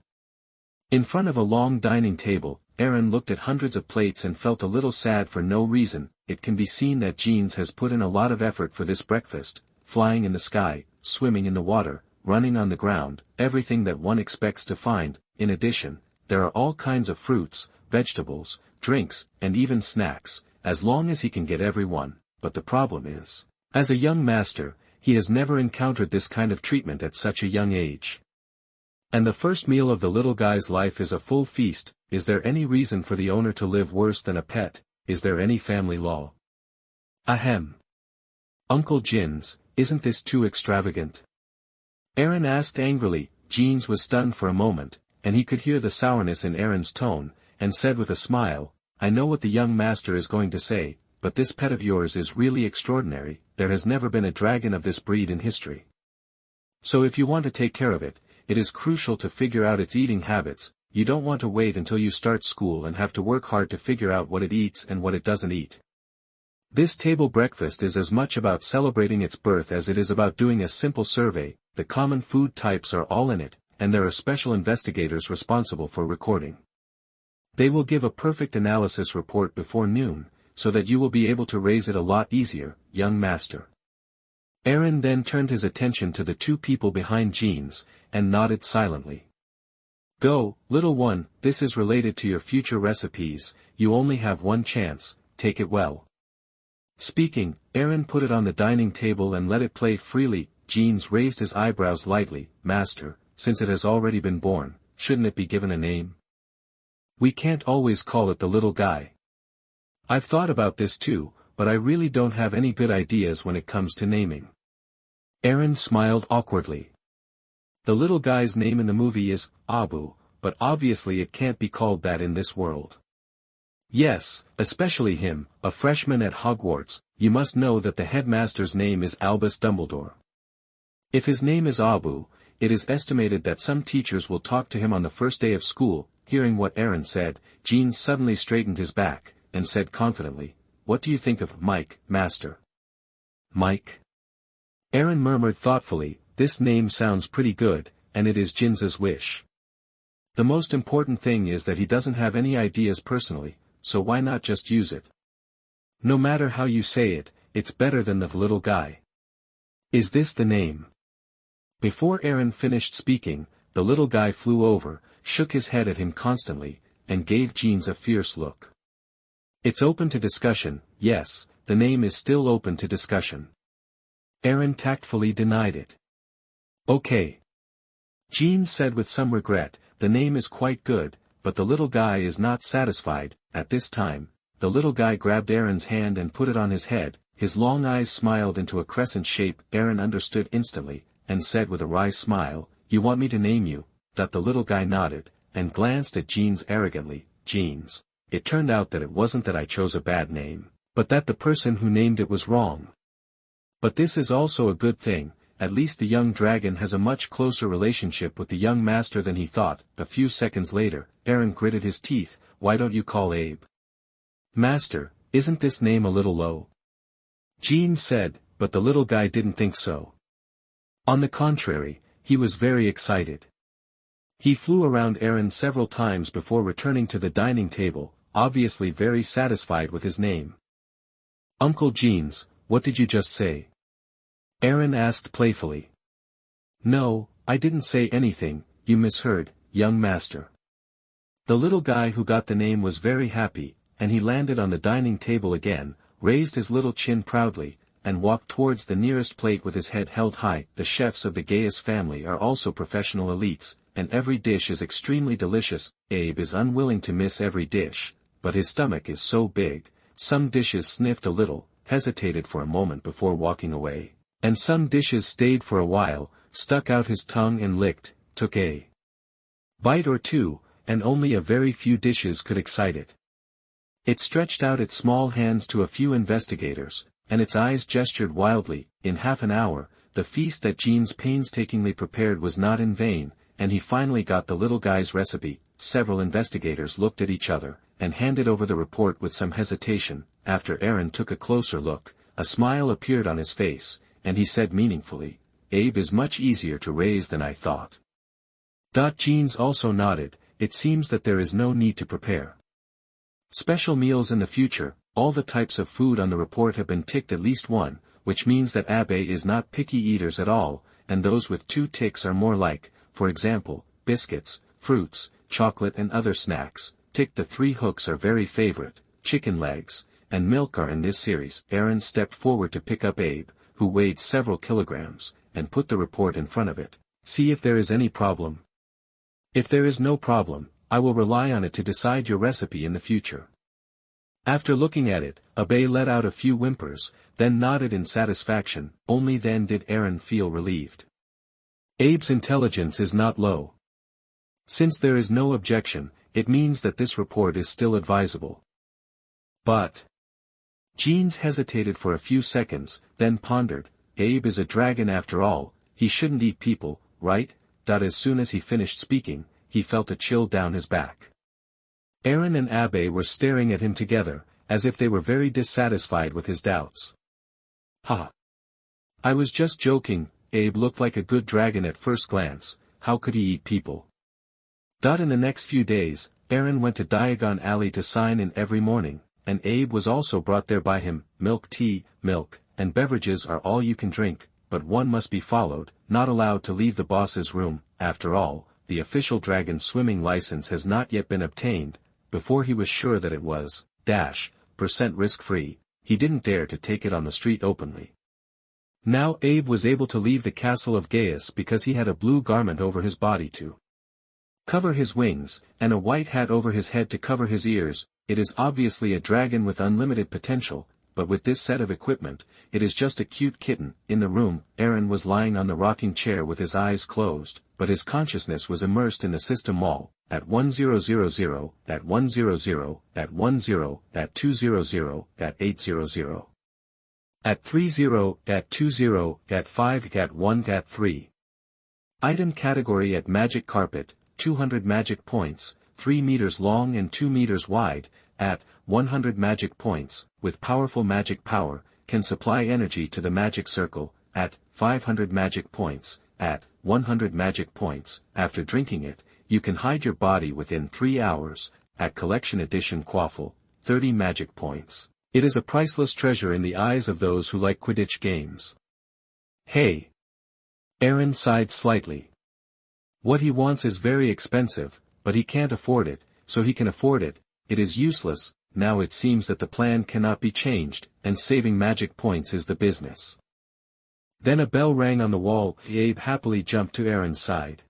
In front of a long dining table, Aaron looked at hundreds of plates and felt a little sad for no reason. It can be seen that Jeans has put in a lot of effort for this breakfast, flying in the sky, swimming in the water, running on the ground, everything that one expects to find. In addition, there are all kinds of fruits, vegetables, drinks, and even snacks, as long as he can get every one. But the problem is, as a young master, he has never encountered this kind of treatment at such a young age. And the first meal of the little guy's life is a full feast. Is there any reason for the owner to live worse than a pet? Is there any family law? Ahem. Uncle Jins, isn't this too extravagant? Aaron asked angrily. Jeans was stunned for a moment, and he could hear the sourness in Aaron's tone, and said with a smile, I know what the young master is going to say, but this pet of yours is really extraordinary. There has never been a dragon of this breed in history. So if you want to take care of it, it is crucial to figure out its eating habits. You don't want to wait until you start school and have to work hard to figure out what it eats and what it doesn't eat. This table breakfast is as much about celebrating its birth as it is about doing a simple survey. The common food types are all in it, and there are special investigators responsible for recording. They will give a perfect analysis report before noon, so that you will be able to raise it a lot easier, young master. Aaron then turned his attention to the two people behind Jeans, and nodded silently. Go, little one, this is related to your future recipes. You only have one chance, take it well. Speaking, Aaron put it on the dining table and let it play freely. Jeans raised his eyebrows lightly. Master, since it has already been born, shouldn't it be given a name? We can't always call it the little guy. I've thought about this too, but I really don't have any good ideas when it comes to naming. Aaron smiled awkwardly. The little guy's name in the movie is Abu, but obviously it can't be called that in this world. Yes, especially him, a freshman at Hogwarts. You must know that the headmaster's name is Albus Dumbledore. If his name is Abu, it is estimated that some teachers will talk to him on the first day of school. Hearing what Aaron said, Jeans suddenly straightened his back, and said confidently, What do you think of Mike, master? Mike? Aaron murmured thoughtfully, this name sounds pretty good, and it is Jins's wish. The most important thing is that he doesn't have any ideas personally, so why not just use it? No matter how you say it, it's better than the little guy. Is this the name? Before Aaron finished speaking, the little guy flew over, shook his head at him constantly, and gave Jeans a fierce look. It's open to discussion. Yes, the name is still open to discussion. Aaron tactfully denied it. Okay. Jeans said with some regret, the name is quite good, but the little guy is not satisfied. At this time, the little guy grabbed Aaron's hand and put it on his head. His long eyes smiled into a crescent shape. Aaron understood instantly, and said with a wry smile, You want me to name you? That the little guy nodded, and glanced at Jeans arrogantly. Jeans, it turned out that it wasn't that I chose a bad name, but that the person who named it was wrong. But this is also a good thing. At least the young dragon has a much closer relationship with the young master than he thought. A few seconds later, Aaron gritted his teeth. Why don't you call Abe? Master, isn't this name a little low? Jeans said, but the little guy didn't think so. On the contrary, he was very excited. He flew around Aaron several times before returning to the dining table, obviously very satisfied with his name. Uncle Jeans, what did you just say? Aaron asked playfully. No, I didn't say anything, you misheard, young master. The little guy who got the name was very happy, and he landed on the dining table again, raised his little chin proudly, and walked towards the nearest plate with his head held high. The chefs of the Gaius family are also professional elites, and every dish is extremely delicious. Abe is unwilling to miss every dish, but his stomach is so big. Some dishes sniffed a little, hesitated for a moment before walking away, and some dishes stayed for a while, stuck out his tongue and licked, took a bite or two, and only a very few dishes could excite it. It stretched out its small hands to a few investigators, and its eyes gestured wildly. In half an hour, the feast that Jeans painstakingly prepared was not in vain, and he finally got the little guy's recipe. Several investigators looked at each other, and handed over the report with some hesitation. After Aaron took a closer look, a smile appeared on his face, and he said meaningfully, "Abe is much easier to raise than I thought." Jeans also nodded. It seems that there is no need to prepare special meals in the future. All the types of food on the report have been ticked at least one, which means that Abe is not picky eaters at all, and those with 2 ticks are more like, for example, biscuits, fruits, chocolate and other snacks. Tick the 3 hooks are very favorite, chicken legs, and milk are in this series. Aaron stepped forward to pick up Abe, who weighed several kilograms, and put the report in front of it. "See if there is any problem." "If there is no problem, I will rely on it to decide your recipe in the future." After looking at it, Abe let out a few whimpers, then nodded in satisfaction. Only then did Aaron feel relieved. Abe's intelligence is not low. Since there is no objection, it means that this report is still advisable. But Jeans hesitated for a few seconds, then pondered. Abe is a dragon after all, he shouldn't eat people, right? As soon as he finished speaking, he felt a chill down his back. Aaron and Abe were staring at him together, as if they were very dissatisfied with his doubts. "Ha! I was just joking." Abe looked like a good dragon at first glance. How could he eat people? In the next few days, Aaron went to Diagon Alley to sign in every morning, and Abe was also brought there by him. Tea, milk, and beverages are all you can drink, but one must be followed, not allowed to leave the boss's room. After all, the official dragon swimming license has not yet been obtained. Before he was sure that it was % risk-free, he didn't dare to take it on the street openly. Now Abe was able to leave the castle of Gaius because he had a blue garment over his body to cover his wings, and a white hat over his head to cover his ears. It is obviously a dragon with unlimited potential, but with this set of equipment, it is just a cute kitten. In the room, Aaron was lying on the rocking chair with his eyes closed, but his consciousness was immersed in the system wall. At 1000, at 100, at 10, at 200, at 800. At 30, at 20, at 5, at 1, at 3. Item category at magic carpet, 200 magic points, 3 meters long and 2 meters wide, at 100 magic points, with powerful magic power, can supply energy to the magic circle. At 500 magic points, at 100 magic points, after drinking it, you can hide your body within 3 hours. At collection edition quaffle, 30 magic points. It is a priceless treasure in the eyes of those who like Quidditch games. Hey! Aaron sighed slightly. What he wants is very expensive, but he can't afford it, so he can afford it. It is useless. Now it seems that the plan cannot be changed, and saving magic points is the business. Then a bell rang on the wall. Abe happily jumped to Aaron's side.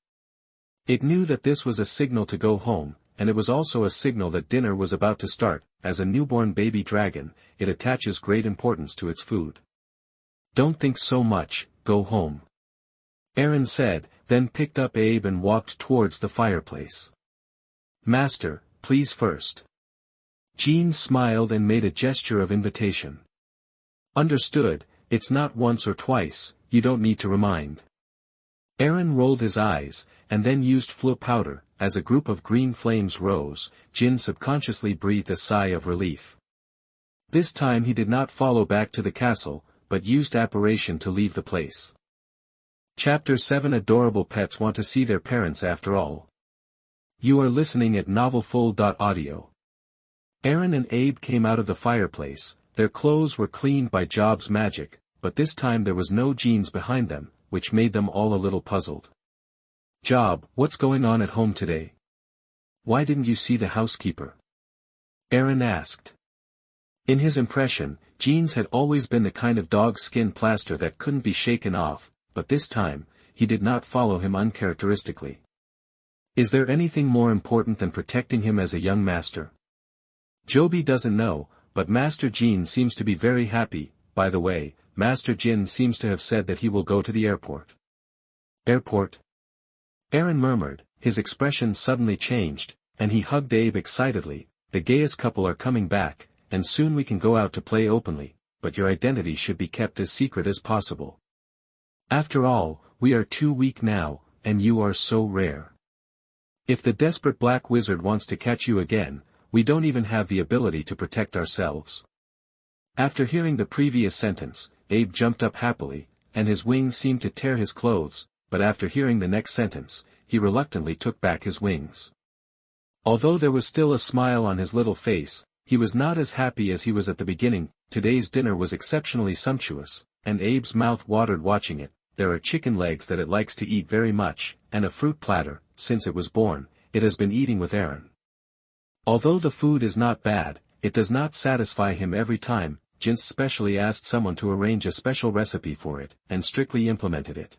It knew that this was a signal to go home, and it was also a signal that dinner was about to start. As a newborn baby dragon, it attaches great importance to its food. "Don't think so much, go home," Aaron said, then picked up Abe and walked towards the fireplace. "Master, please first." Jeans smiled and made a gesture of invitation. "Understood, it's not once or twice, you don't need to remind." Aaron rolled his eyes, and then used flu powder. As a group of green flames rose, Jin subconsciously breathed a sigh of relief. This time he did not follow back to the castle, but used apparition to leave the place. Chapter 7 Adorable pets want to see their parents after all. You are listening at novelfull.audio. Aaron and Abe came out of the fireplace. Their clothes were cleaned by Job's magic, but this time there was no Jeans behind them, which made them all a little puzzled. "Job, what's going on at home today? Why didn't you see the housekeeper?" Aaron asked. In his impression, Jeans had always been the kind of dog skin plaster that couldn't be shaken off, but this time, he did not follow him uncharacteristically. "Is there anything more important than protecting him as a young master?" Joby doesn't know, but Master Jean seems to be very happy. By the way, Master Jin seems to have said that he will go to the airport. Airport? Aaron murmured. His expression suddenly changed, and he hugged Abe excitedly. "The Gaius couple are coming back, and soon we can go out to play openly. but your identity should be kept as secret as possible. After all, we are too weak now, and you are so rare. If the desperate black wizard wants to catch you again, we don't even have the ability to protect ourselves." After hearing the previous sentence, Abe jumped up happily, and his wings seemed to tear his clothes, but after hearing the next sentence, he reluctantly took back his wings. Although there was still a smile on his little face, he was not as happy as he was at the beginning. Today's dinner was exceptionally sumptuous, and Abe's mouth watered watching it. There are chicken legs that it likes to eat very much, and a fruit platter. Since it was born, it has been eating with Aaron. Although the food is not bad, it does not satisfy him every time. Jinx specially asked someone to arrange a special recipe for it, and strictly implemented it.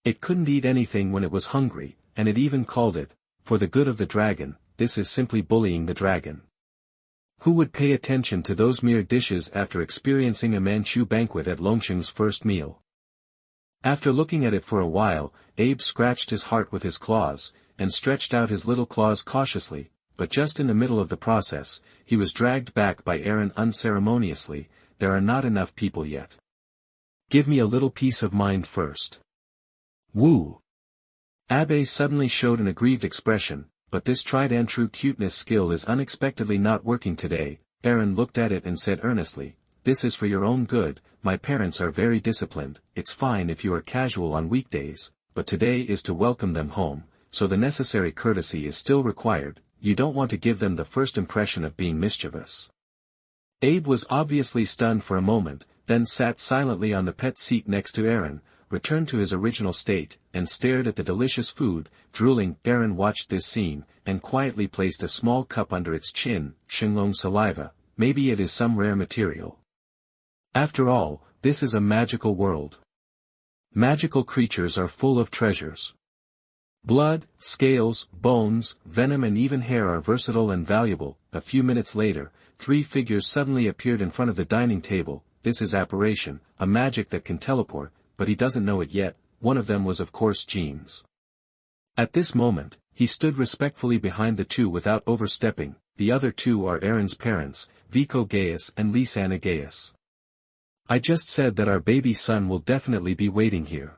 It couldn't eat anything when it was hungry, and it even called it, "for the good of the dragon." This is simply bullying the dragon. Who would pay attention to those mere dishes after experiencing a Manchu banquet at Longsheng's first meal? After looking at it for a while, Abe scratched his heart with his claws, and stretched out his little claws cautiously, but just in the middle of the process, he was dragged back by Aaron unceremoniously. "There are not enough people yet. Give me a little peace of mind first." "Woo!" Abe suddenly showed an aggrieved expression, but this tried-and-true cuteness skill is unexpectedly not working today. Aaron looked at it and said earnestly, "This is for your own good. My parents are very disciplined. It's fine if you are casual on weekdays, but today is to welcome them home, so the necessary courtesy is still required. You don't want to give them the first impression of being mischievous." Abe was obviously stunned for a moment, then sat silently on the pet seat next to Aaron, returned to his original state, and stared at the delicious food, drooling. Aaron watched this scene, and quietly placed a small cup under its chin. Shenlong saliva, maybe it is some rare material. After all, this is a magical world. Magical creatures are full of treasures. Blood, scales, bones, venom and even hair are versatile and valuable. A few minutes later, 3 figures suddenly appeared in front of the dining table. This is apparition, a magic that can teleport, but he doesn't know it yet. One of them was of course Jeans. At this moment, he stood respectfully behind the 2 without overstepping. The other 2 are Aaron's parents, Vico Gaius and Lisanna Gaius. "I just said that our baby son will definitely be waiting here,"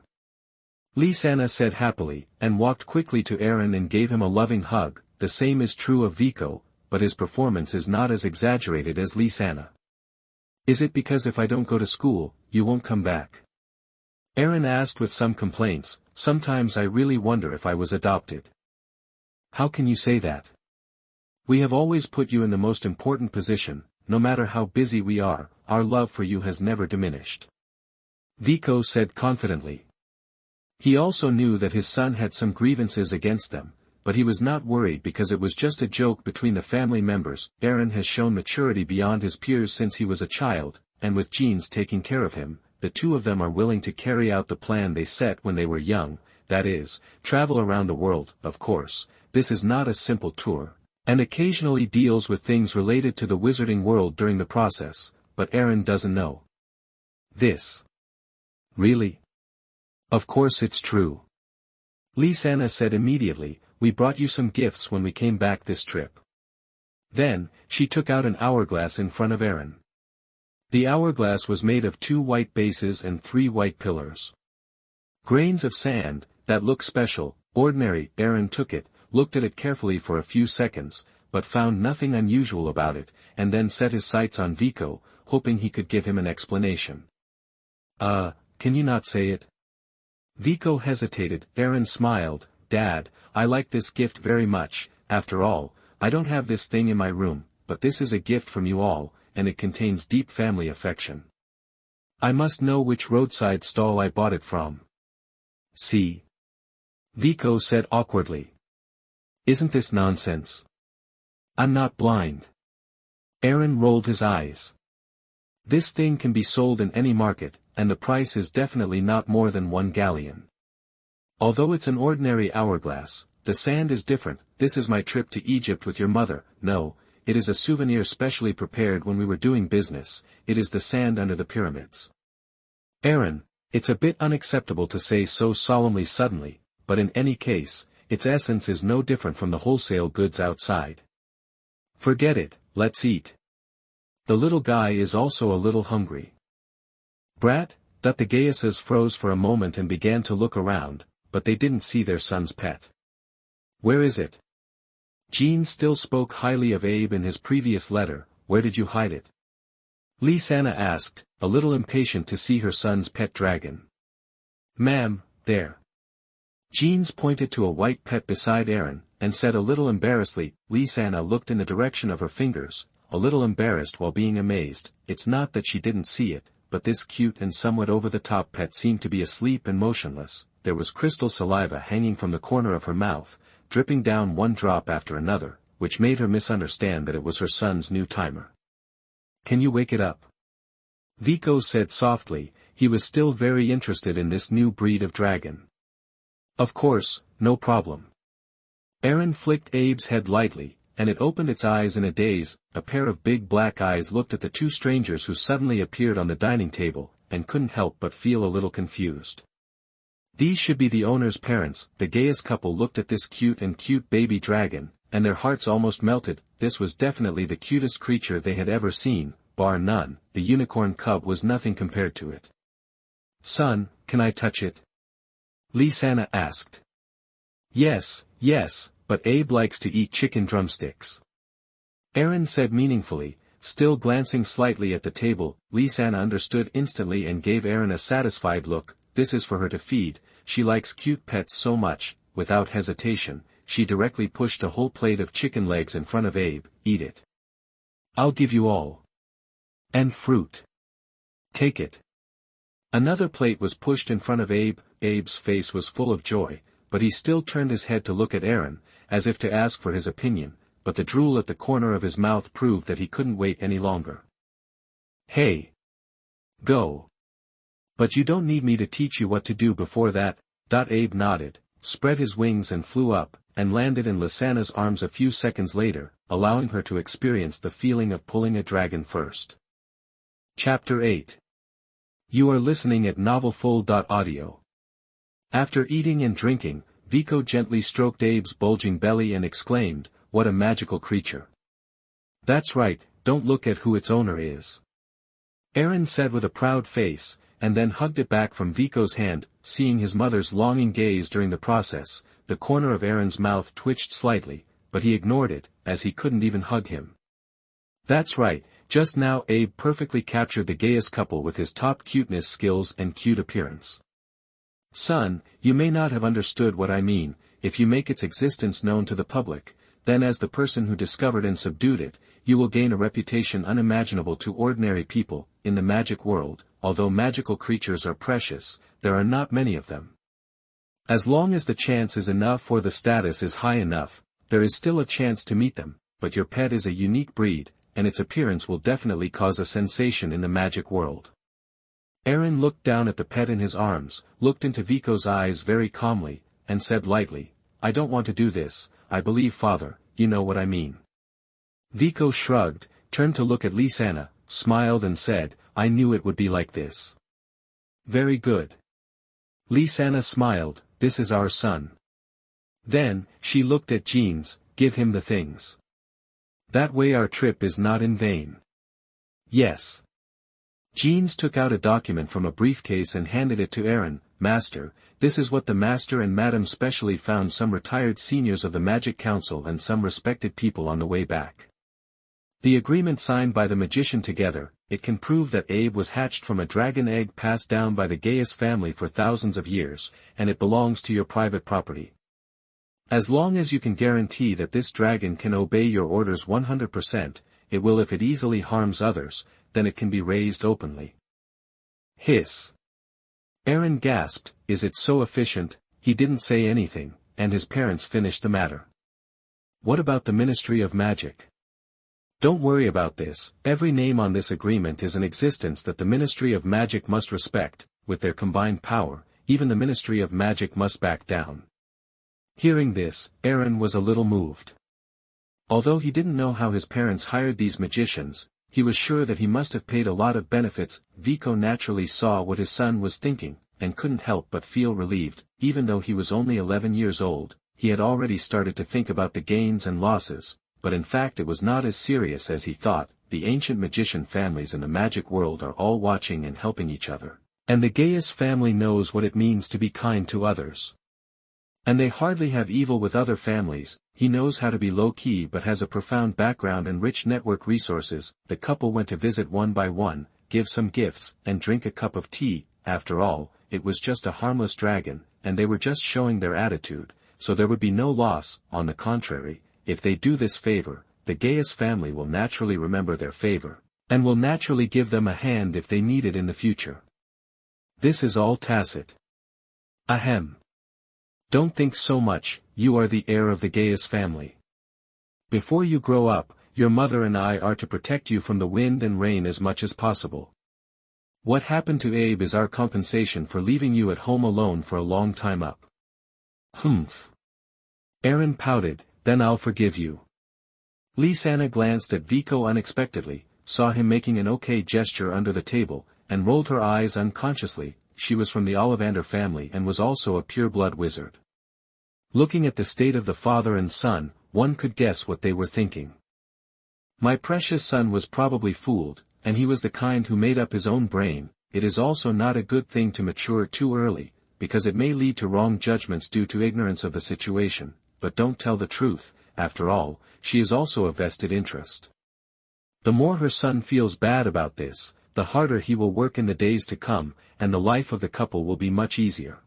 Lisanna said happily, and walked quickly to Aaron and gave him a loving hug. The same is true of Vico, but his performance is not as exaggerated as Lisanna. "Is it because if I don't go to school, you won't come back?" Aaron asked with some complaints. "Sometimes I really wonder if I was adopted." "How can you say that? We have always put you in the most important position. No matter how busy we are, our love for you has never diminished," Vico said confidently. He also knew that his son had some grievances against them, but he was not worried because it was just a joke between the family members. Aaron has shown maturity beyond his peers since he was a child, and with Jeans taking care of him, the 2 of them are willing to carry out the plan they set when they were young, that is, travel around the world. Of course, this is not a simple tour, and occasionally deals with things related to the wizarding world during the process, but Aaron doesn't know this. "Really? Of course it's true," Lisanna said immediately. "We brought you some gifts when we came back this trip." Then, she took out an hourglass in front of Aaron. The hourglass was made of 2 white bases and 3 white pillars. Grains of sand, that looked special, ordinary. Aaron took it, looked at it carefully for a few seconds, but found nothing unusual about it, and then set his sights on Vico, hoping he could give him an explanation. Can you not say it?" Vico hesitated. Aaron smiled. "Dad, I like this gift very much. After all, I don't have this thing in my room, but this is a gift from you all, and it contains deep family affection. I must know which roadside stall I bought it from." "See?" Vico said awkwardly. "Isn't this nonsense? I'm not blind." Aaron rolled his eyes. "This thing can be sold in any market, and the price is definitely not more than 1 galleon. Although it's an ordinary hourglass, the sand is different. This is my trip to Egypt with your mother. No, it is a souvenir specially prepared when we were doing business. It is the sand under the pyramids." "Aaron, it's a bit unacceptable to say so solemnly suddenly, but in any case, its essence is no different from the wholesale goods outside." "Forget it, let's eat." The little guy is also a little hungry. Brat, that the Gaiuses froze for a moment and began to look around, but they didn't see their son's pet. Where is it? Jean still spoke highly of Abe in his previous letter. Where did you hide it? Lysana asked, a little impatient to see her son's pet dragon. Ma'am, there. Jean pointed to a white pet beside Aaron, and said a little embarrassedly. Lysana looked in the direction of her fingers, a little embarrassed while being amazed. It's not that she didn't see it, but this cute and somewhat over-the-top pet seemed to be asleep and motionless. There was crystal saliva hanging from the corner of her mouth, dripping down one drop after another, which made her misunderstand that it was her son's new timer. Can you wake it up? Vico said softly. He was still very interested in this new breed of dragon. Of course, no problem. Aaron flicked Abe's head lightly, and it opened its eyes in a daze. A pair of big black eyes looked at the two strangers who suddenly appeared on the dining table, and couldn't help but feel a little confused. These should be the owner's parents. The Gaius couple looked at this cute baby dragon, and their hearts almost melted. This was definitely the cutest creature they had ever seen, bar none. The unicorn cub was nothing compared to it. Son, can I touch it? Lysana asked. Yes, but Abe likes to eat chicken drumsticks. Aaron said meaningfully, still glancing slightly at the table. Lysana understood instantly and gave Aaron a satisfied look. This is for her to feed. She likes cute pets so much. Without hesitation, she directly pushed a whole plate of chicken legs in front of Abe. Eat it. I'll give you all. And fruit. Take it. Another plate was pushed in front of Abe. Abe's face was full of joy, but he still turned his head to look at Aaron, as if to ask for his opinion, but the drool at the corner of his mouth proved that he couldn't wait any longer. Hey! Go! But you don't need me to teach you what to do before that. Abe nodded, spread his wings and flew up, and landed in Lysana's arms a few seconds later, allowing her to experience the feeling of pulling a dragon first. Chapter 8. You are listening at novelfull.audio. After eating and drinking, Vico gently stroked Abe's bulging belly and exclaimed, "What a magical creature." "That's right, don't look at who its owner is," Aaron said with a proud face, and then hugged it back from Vico's hand. Seeing his mother's longing gaze during the process, the corner of Aaron's mouth twitched slightly, but he ignored it, as he couldn't even hug him. That's right, just now Abe perfectly captured the Gaius couple with his top cuteness skills and cute appearance. Son, you may not have understood what I mean. If you make its existence known to the public, then as the person who discovered and subdued it, you will gain a reputation unimaginable to ordinary people. In the magic world, although magical creatures are precious, there are not many of them. As long as the chance is enough or the status is high enough, there is still a chance to meet them, but your pet is a unique breed, and its appearance will definitely cause a sensation in the magic world. Aaron looked down at the pet in his arms, looked into Vico's eyes very calmly, and said lightly, "I don't want to do this, I believe father, you know what I mean." Vico shrugged, turned to look at Lysana, smiled and said, "I knew it would be like this." "Very good." Lysana smiled, "This is our son." Then, she looked at Jeans, "Give him the things. That way our trip is not in vain." "Yes." Jeans took out a document from a briefcase and handed it to Aaron. "Master, this is what the master and madam specially found some retired seniors of the Magic Council and some respected people on the way back. The agreement signed by the magician together, it can prove that Abe was hatched from a dragon egg passed down by the Gaius family for thousands of years, and it belongs to your private property. As long as you can guarantee that this dragon can obey your orders 100%, it will. If it easily harms others, then it can be raised openly." Hiss. Aaron gasped, "Is it so efficient?" He didn't say anything, and his parents finished the matter. "What about the Ministry of Magic?" "Don't worry about this. Every name on this agreement is an existence that the Ministry of Magic must respect. With their combined power, even the Ministry of Magic must back down." Hearing this, Aaron was a little moved. Although he didn't know how his parents hired these magicians, he was sure that he must have paid a lot of benefits. Vico naturally saw what his son was thinking, and couldn't help but feel relieved. Even though he was only 11 years old, he had already started to think about the gains and losses, but in fact it was not as serious as he thought. the ancient magician families in the magic world are all watching and helping each other. And the Gaius family knows what it means to be kind to others. And they hardly have evil with other families. He knows how to be low-key but has a profound background and rich network resources. The couple went to visit one by one, give some gifts, and drink a cup of tea. After all, it was just a harmless dragon, and they were just showing their attitude, so there would be no loss. On the contrary, if they do this favor, the Gaius family will naturally remember their favor, and will naturally give them a hand if they need it in the future. This is all tacit. Ahem. Don't think so much, you are the heir of the Gaius family. Before you grow up, your mother and I are to protect you from the wind and rain as much as possible. What happened to Abe is our compensation for leaving you at home alone for a long time up. Humph. Aaron pouted, then I'll forgive you. Lysana glanced at Vico unexpectedly, saw him making an okay gesture under the table, and rolled her eyes unconsciously. She was from the Ollivander family and was also a pure-blood wizard. Looking at the state of the father and son, one could guess what they were thinking. My precious son was probably fooled, and he was the kind who made up his own brain. It is also not a good thing to mature too early, because it may lead to wrong judgments due to ignorance of the situation, but don't tell the truth. After all, she is also a vested interest. The more her son feels bad about this, the harder he will work in the days to come, and the life of the couple will be much easier.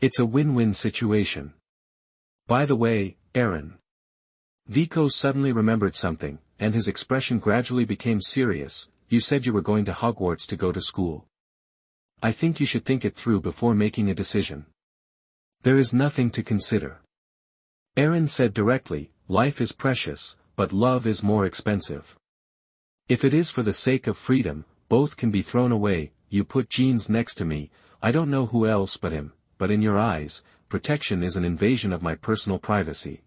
It's a win-win situation. By the way, Aaron. Vico suddenly remembered something, and his expression gradually became serious. You said you were going to Hogwarts to go to school. I think you should think it through before making a decision. There is nothing to consider. Aaron said directly, life is precious, but love is more expensive. If it is for the sake of freedom, both can be thrown away. You put Jeans next to me, I don't know who else but him, but in your eyes, protection is an invasion of my personal privacy.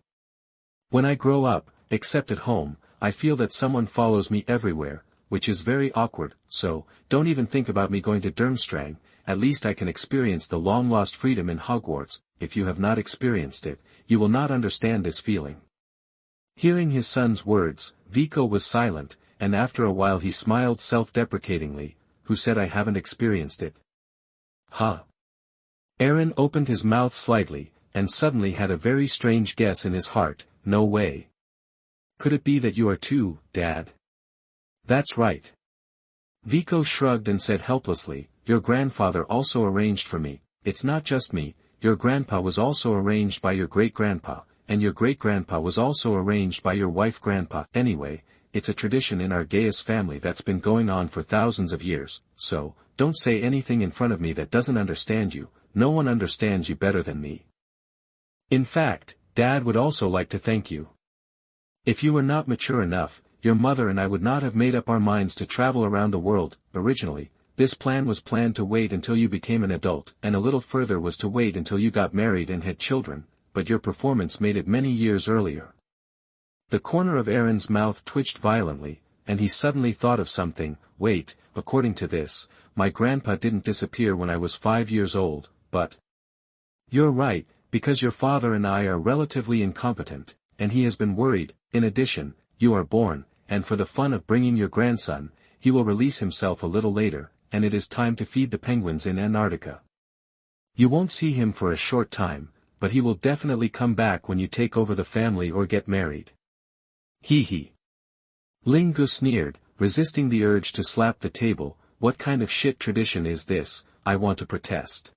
When I grow up, except at home, I feel that someone follows me everywhere, which is very awkward, so, don't even think about me going to Durmstrang. At least I can experience the long-lost freedom in Hogwarts. If you have not experienced it, you will not understand this feeling. Hearing his son's words, Vico was silent, and after a while he smiled self-deprecatingly. Who said I haven't experienced it? Huh. Aaron opened his mouth slightly, and suddenly had a very strange guess in his heart. No way. Could it be that you are too, Dad? That's right. Vico shrugged and said helplessly, your grandfather also arranged for me. It's not just me, your grandpa was also arranged by your great-grandpa, and your great-grandpa was also arranged by your wife-grandpa. Anyway, it's a tradition in our Gaius family that's been going on for thousands of years, so, don't say anything in front of me that doesn't understand you. No one understands you better than me. In fact, Dad would also like to thank you. If you were not mature enough, your mother and I would not have made up our minds to travel around the world. Originally, this plan was planned to wait until you became an adult, and a little further was to wait until you got married and had children, but your performance made it many years earlier. The corner of Aaron's mouth twitched violently, and he suddenly thought of something. Wait, according to this, my grandpa didn't disappear when I was 5 years old, but... You're right, because your father and I are relatively incompetent, and he has been worried. In addition, you are born, and for the fun of bringing your grandson, he will release himself a little later, and it is time to feed the penguins in Antarctica. You won't see him for a short time, but he will definitely come back when you take over the family or get married. Hee hee. Lingu sneered, resisting the urge to slap the table. What kind of shit tradition is this? I want to protest.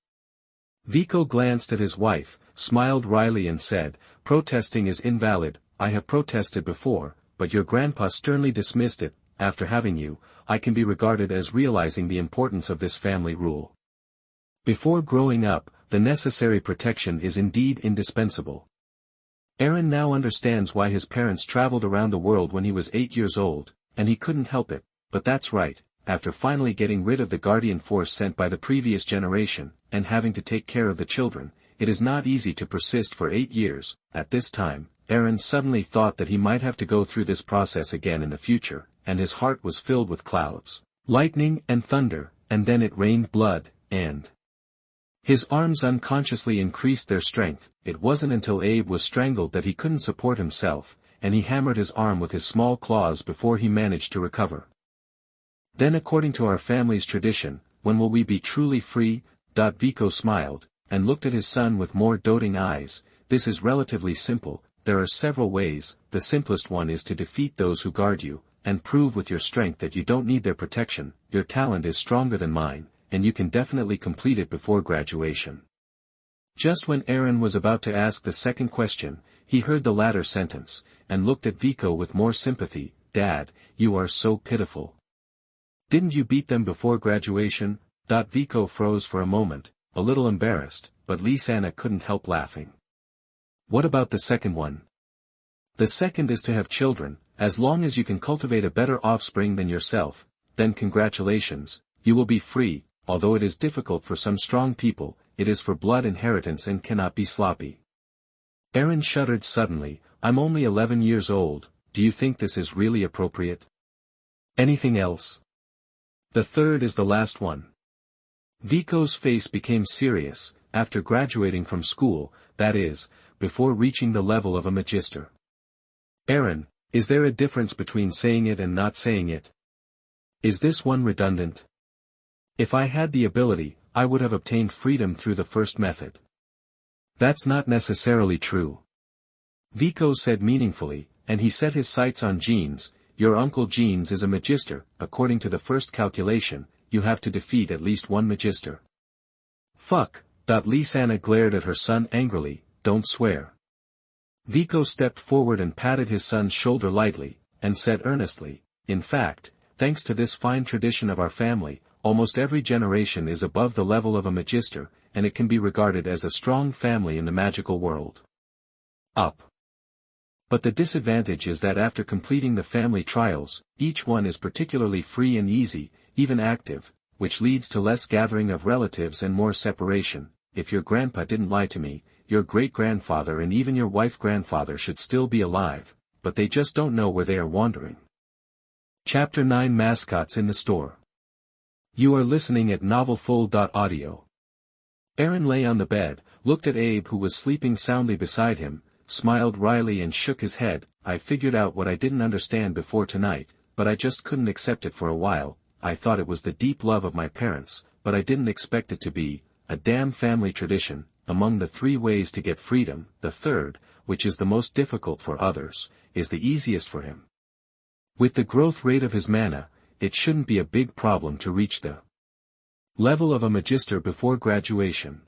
Vico glanced at his wife, smiled wryly and said, protesting is invalid. I have protested before, but your grandpa sternly dismissed it. After having you, I can be regarded as realizing the importance of this family rule. Before growing up, the necessary protection is indeed indispensable. Aaron now understands why his parents traveled around the world when he was 8 years old, and he couldn't help it. But that's right, after finally getting rid of the guardian force sent by the previous generation, and having to take care of the children, it is not easy to persist for 8 years. At this time, Aaron suddenly thought that he might have to go through this process again in the future, and his heart was filled with clouds, lightning and thunder, and then it rained blood, and... His arms unconsciously increased their strength. It wasn't until Abe was strangled that he couldn't support himself, and he hammered his arm with his small claws before he managed to recover. Then according to our family's tradition, when will we be truly free? Vico smiled, and looked at his son with more doting eyes. This is relatively simple. There are several ways. The simplest one is to defeat those who guard you, and prove with your strength that you don't need their protection. Your talent is stronger than mine, and you can definitely complete it before graduation. Just when Aaron was about to ask the second question, he heard the latter sentence, and looked at Vico with more sympathy. Dad, you are so pitiful. Didn't you beat them before graduation? Vico froze for a moment, a little embarrassed, but Lysana couldn't help laughing. What about the second one? The second is to have children. As long as you can cultivate a better offspring than yourself, then congratulations, you will be free. Although it is difficult for some strong people, it is for blood inheritance and cannot be sloppy. Aaron shuddered suddenly. I'm only 11 years old, do you think this is really appropriate? Anything else? The third is the last one. Vico's face became serious. After graduating from school, that is, before reaching the level of a magister. Aaron, is there a difference between saying it and not saying it? Is this one redundant? If I had the ability, I would have obtained freedom through the first method. That's not necessarily true. Vico said meaningfully, and he set his sights on Jeans. Your uncle Jeans is a magister. According to the first calculation, you have to defeat at least one magister. Fuck, Lysana glared at her son angrily, don't swear. Vico stepped forward and patted his son's shoulder lightly, and said earnestly, in fact, thanks to this fine tradition of our family, almost every generation is above the level of a magister, and it can be regarded as a strong family in the magical world. Up. But the disadvantage is that after completing the family trials, each one is particularly free and easy, even active, which leads to less gathering of relatives and more separation. If your grandpa didn't lie to me, your great-grandfather and even your wife-grandfather should still be alive, but they just don't know where they are wandering. Chapter 9 Mascots in the Store. You are listening at novelfull.audio. Aaron lay on the bed, looked at Abe who was sleeping soundly beside him, smiled wryly and shook his head. I figured out what I didn't understand before tonight, but I just couldn't accept it for a while. I thought it was the deep love of my parents, but I didn't expect it to be a damn family tradition. Among the 3 ways to get freedom, the third, which is the most difficult for others, is the easiest for him. With the growth rate of his mana, it shouldn't be a big problem to reach the level of a magister before graduation.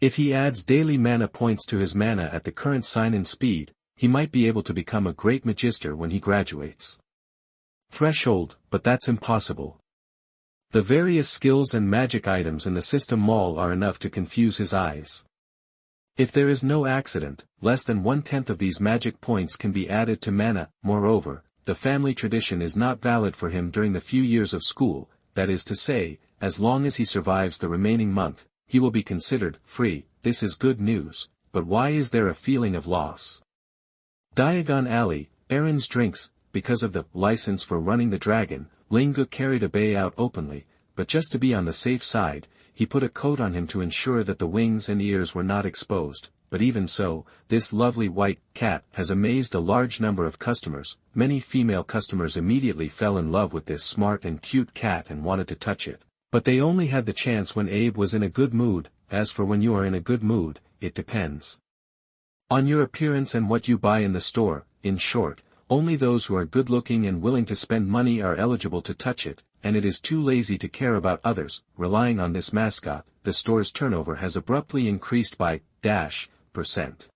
If he adds daily mana points to his mana at the current sign-in speed, he might be able to become a great magister when he graduates. Threshold, but that's impossible. The various skills and magic items in the system mall are enough to confuse his eyes. If there is no accident, less than 1/10 of these magic points can be added to mana. Moreover, the family tradition is not valid for him during the few years of school, that is to say, as long as he survives the remaining month, he will be considered free. This is good news, but why is there a feeling of loss? Diagon Alley, Aaron's drinks, because of the license for running the dragon, Linga carried a bay out openly, but just to be on the safe side, he put a coat on him to ensure that the wings and ears were not exposed. But even so, this lovely white cat has amazed a large number of customers. Many female customers immediately fell in love with this smart and cute cat and wanted to touch it. But they only had the chance when Abe was in a good mood. As for when you are in a good mood, it depends on your appearance and what you buy in the store. In short, only those who are good-looking and willing to spend money are eligible to touch it, and it is too lazy to care about others. Relying on this mascot, the store's turnover has abruptly increased by %.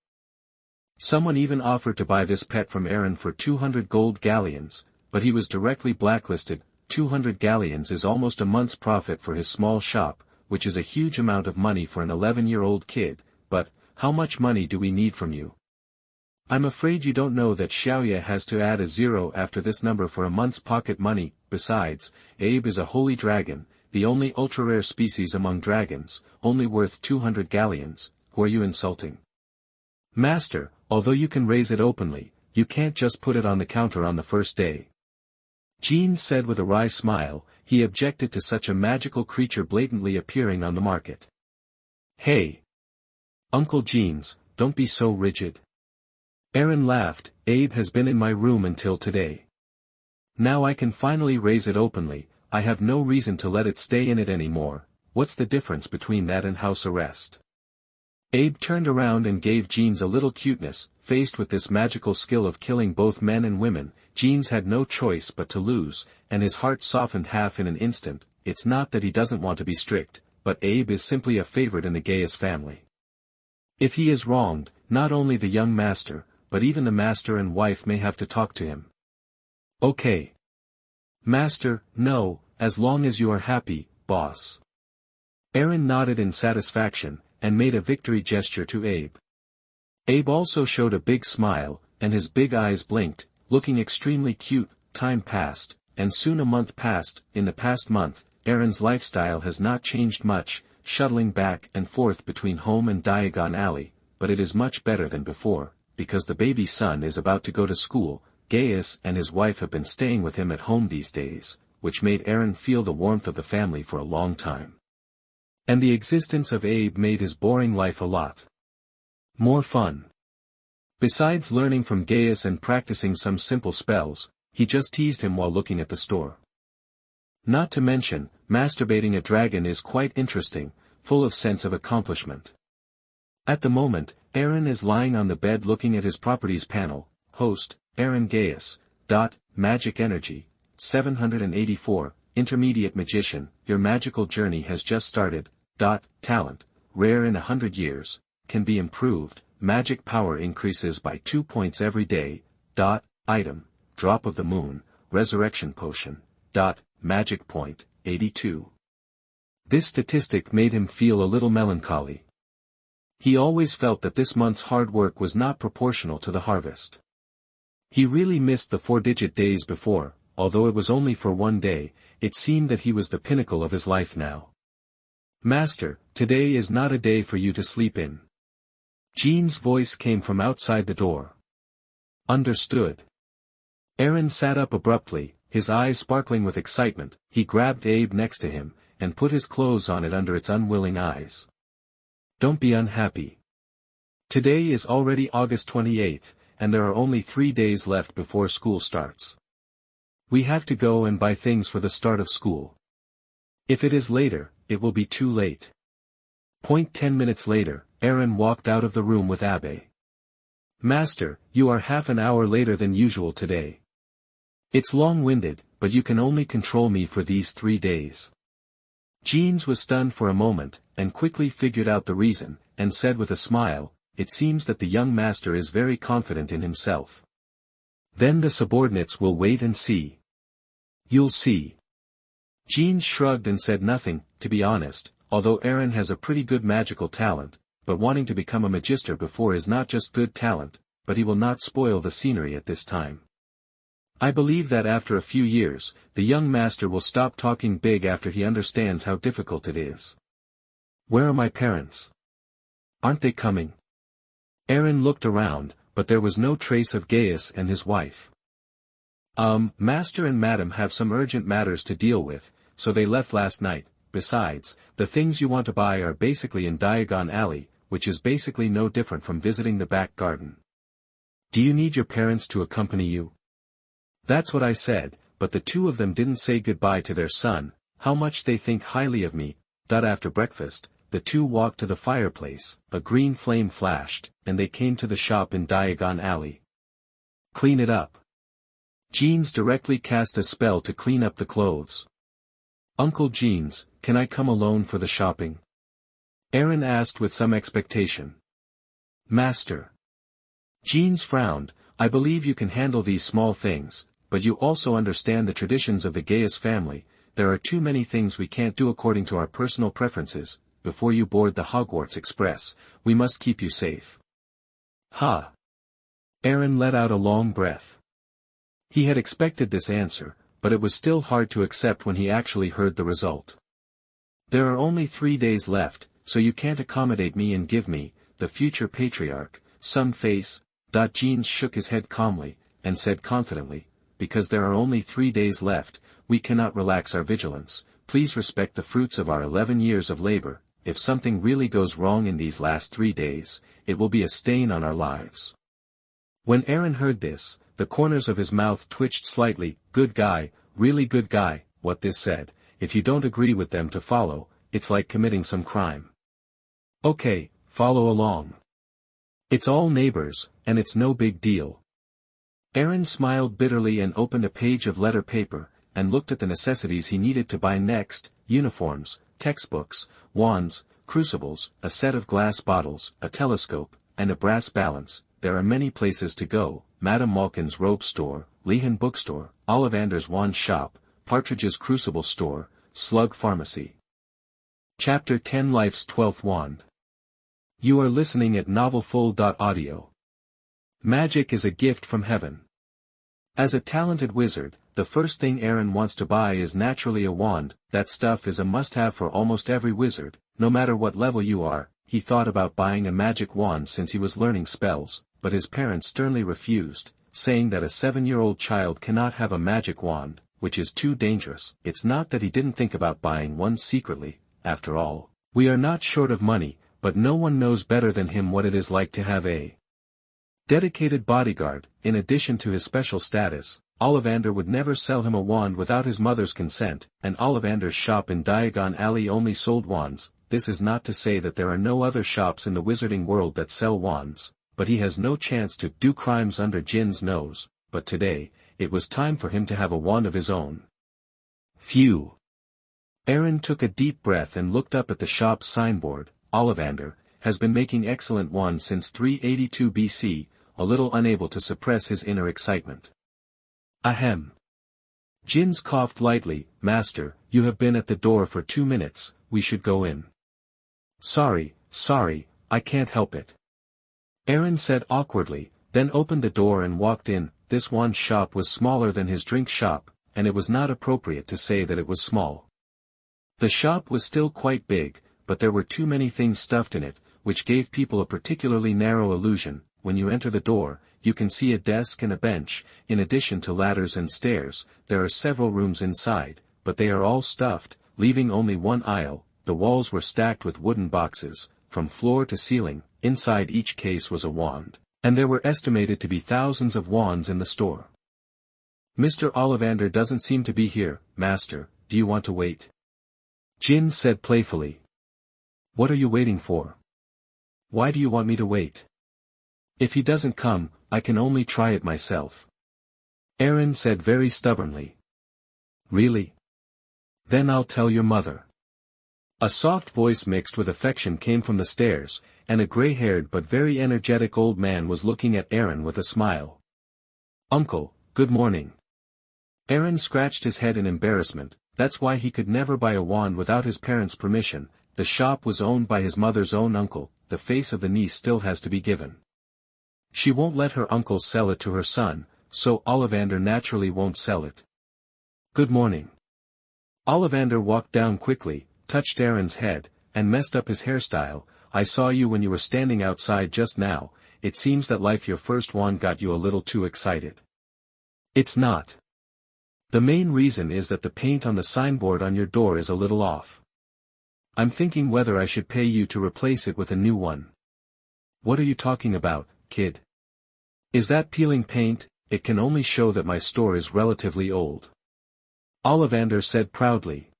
Someone even offered to buy this pet from Aaron for 200 gold galleons, but he was directly blacklisted. 200 galleons is almost a month's profit for his small shop, which is a huge amount of money for an 11-year-old kid. But, how much money do we need from you? I'm afraid you don't know that Xiaoya has to add a 0 after this number for a month's pocket money. Besides, Abe is a holy dragon, the only ultra-rare species among dragons, only worth 200 galleons. Who are you insulting? Master, although you can raise it openly, you can't just put it on the counter on the first day. Jean said with a wry smile. He objected to such a magical creature blatantly appearing on the market. Hey! Uncle Jeans, don't be so rigid. Aaron laughed. Abe has been in my room until today. Now I can finally raise it openly. I have no reason to let it stay in it anymore. What's the difference between that and house arrest? Abe turned around and gave Jeans a little cuteness. Faced with this magical skill of killing both men and women, Jeans had no choice but to lose, and his heart softened half in an instant. It's not that he doesn't want to be strict, but Abe is simply a favorite in the Gaius family. If he is wronged, not only the young master, but even the master and wife may have to talk to him. Okay. Master, no, as long as you are happy, boss. Aaron nodded in satisfaction, and made a victory gesture to Abe. Abe also showed a big smile, and his big eyes blinked, looking extremely cute. Time passed, and soon a month passed. In the past month, Aaron's lifestyle has not changed much, shuttling back and forth between home and Diagon Alley, but it is much better than before, because the baby son is about to go to school. Gaius and his wife have been staying with him at home these days, which made Aaron feel the warmth of the family for a long time. And the existence of Abe made his boring life a lot more fun. Besides learning from Gaius and practicing some simple spells, he just teased him while looking at the store. Not to mention, masturbating a dragon is quite interesting, full of sense of accomplishment. At the moment, Aaron is lying on the bed looking at his properties panel. Host, Aaron Gaius. Magic energy, 784, intermediate magician, your magical journey has just started. Talent, rare in 100 years, can be improved, magic power increases by 2 points every day. Item, drop of the moon, resurrection potion. Magic point, 82. This statistic made him feel a little melancholy. He always felt that this month's hard work was not proportional to the harvest. He really missed the 4-digit days before, although it was only for one day. It seemed that he was the pinnacle of his life now. Master, today is not a day for you to sleep in. Jean's voice came from outside the door. Understood. Aaron sat up abruptly, his eyes sparkling with excitement. He grabbed Abe next to him, and put his clothes on it under its unwilling eyes. Don't be unhappy. Today is already August 28th, and there are only 3 days left before school starts. We have to go and buy things for the start of school. If it is later, it will be too late. 10 minutes later, Aaron walked out of the room with Abe. Master, you are half an hour later than usual today. It's long-winded, but you can only control me for these 3 days. Jeans was stunned for a moment, and quickly figured out the reason, and said with a smile, it seems that the young master is very confident in himself. Then the subordinates will wait and see. You'll see. Jeans shrugged and said nothing. To be honest, although Aaron has a pretty good magical talent, but wanting to become a magister before is not just good talent, but he will not spoil the scenery at this time. I believe that after a few years, the young master will stop talking big after he understands how difficult it is. Where are my parents? Aren't they coming? Aaron looked around, but there was no trace of Gaius and his wife. Master and Madam have some urgent matters to deal with, so they left last night. Besides, the things you want to buy are basically in Diagon Alley, which is basically no different from visiting the back garden. Do you need your parents to accompany you? That's what I said, but the two of them didn't say goodbye to their son. How much they think highly of me. After breakfast, the two walked to the fireplace, a green flame flashed, and they came to the shop in Diagon Alley. Clean it up. Jeans directly cast a spell to clean up the clothes. Uncle Jeans, can I come alone for the shopping? Aaron asked with some expectation. Master. Jeans frowned. I believe you can handle these small things, but you also understand the traditions of the Gaius family. There are too many things we can't do according to our personal preferences. Before you board the Hogwarts Express, we must keep you safe. Ha! Aaron let out a long breath. He had expected this answer, but it was still hard to accept when he actually heard the result. There are only 3 days left, so you can't accommodate me and give me, the future patriarch, some face. Jeans shook his head calmly, and said confidently, because there are only 3 days left, we cannot relax our vigilance. Please respect the fruits of our 11 years of labor. If something really goes wrong in these last 3 days, it will be a stain on our lives. When Aaron heard this, the corners of his mouth twitched slightly. Good guy, really good guy, what this said. If you don't agree with them to follow, it's like committing some crime. Okay, follow along. It's all neighbors, and it's no big deal. Aaron smiled bitterly and opened a page of letter paper, and looked at the necessities he needed to buy next: uniforms, textbooks, wands, crucibles, a set of glass bottles, a telescope, and a brass balance. There are many places to go: Madame Malkin's robe store, Lehan bookstore, Ollivander's wand shop, Partridge's crucible store, Slug pharmacy. Chapter 10 Life's 12th Wand. You are listening at novelfull.audio. Magic is a gift from heaven. As a talented wizard, the first thing Aaron wants to buy is naturally a wand. That stuff is a must-have for almost every wizard, no matter what level you are. He thought about buying a magic wand since he was learning spells, but his parents sternly refused, saying that a 7-year-old child cannot have a magic wand, which is too dangerous. It's not that he didn't think about buying one secretly. After all, we are not short of money, but no one knows better than him what it is like to have a dedicated bodyguard. In addition to his special status, Ollivander would never sell him a wand without his mother's consent, and Ollivander's shop in Diagon Alley only sold wands. This is not to say that there are no other shops in the wizarding world that sell wands, but he has no chance to do crimes under Jin's nose. But today, it was time for him to have a wand of his own. Phew! Aaron took a deep breath and looked up at the shop's signboard. Ollivander has been making excellent wands since 382 BC, a little unable to suppress his inner excitement. Ahem. Jins coughed lightly. Master, you have been at the door for 2 minutes, we should go in. Sorry, I can't help it. Aaron said awkwardly, then opened the door and walked in. This wand shop was smaller than his drink shop, and it was not appropriate to say that it was small. The shop was still quite big, but there were too many things stuffed in it, which gave people a particularly narrow illusion. When you enter the door, you can see a desk and a bench. In addition to ladders and stairs, there are several rooms inside, but they are all stuffed, leaving only one aisle. The walls were stacked with wooden boxes, from floor to ceiling. Inside each case was a wand, and there were estimated to be thousands of wands in the store. Mr. Ollivander doesn't seem to be here, Master. Do you want to wait? Jin said playfully. What are you waiting for? Why do you want me to wait? If he doesn't come, I can only try it myself. Aaron said very stubbornly. Really? Then I'll tell your mother. A soft voice mixed with affection came from the stairs, and a gray-haired but very energetic old man was looking at Aaron with a smile. Uncle, good morning. Aaron scratched his head in embarrassment. That's why he could never buy a wand without his parents' permission. The shop was owned by his mother's own uncle. The face of the niece still has to be given. She won't let her uncle sell it to her son, so Ollivander naturally won't sell it. Good morning. Ollivander walked down quickly, touched Aaron's head, and messed up his hairstyle. I saw you when you were standing outside just now. It seems that your first wand got you a little too excited. It's not. The main reason is that the paint on the signboard on your door is a little off. I'm thinking whether I should pay you to replace it with a new one. What are you talking about, kid? Is that peeling paint? It can only show that my store is relatively old. Ollivander said proudly.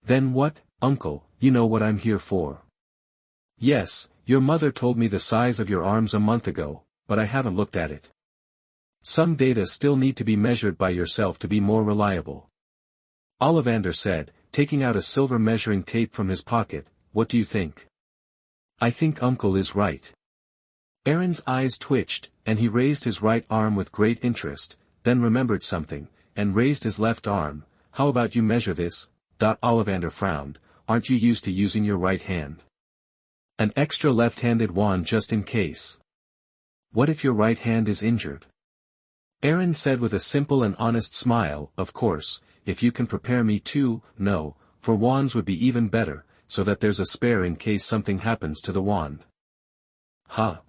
Then what, uncle? You know what I'm here for. Yes, your mother told me the size of your arms a month ago, but I haven't looked at it. Some data still need to be measured by yourself to be more reliable. Ollivander said, taking out a silver measuring tape from his pocket. What do you think? I think uncle is right. Aaron's eyes twitched, and he raised his right arm with great interest, then remembered something, and raised his left arm. How about you measure this? Ollivander frowned. Aren't you used to using your right hand? An extra left-handed wand just in case. What if your right hand is injured? Aaron said with a simple and honest smile. Of course, if you can prepare me too. No, for wands would be even better, so that there's a spare in case something happens to the wand. Huh?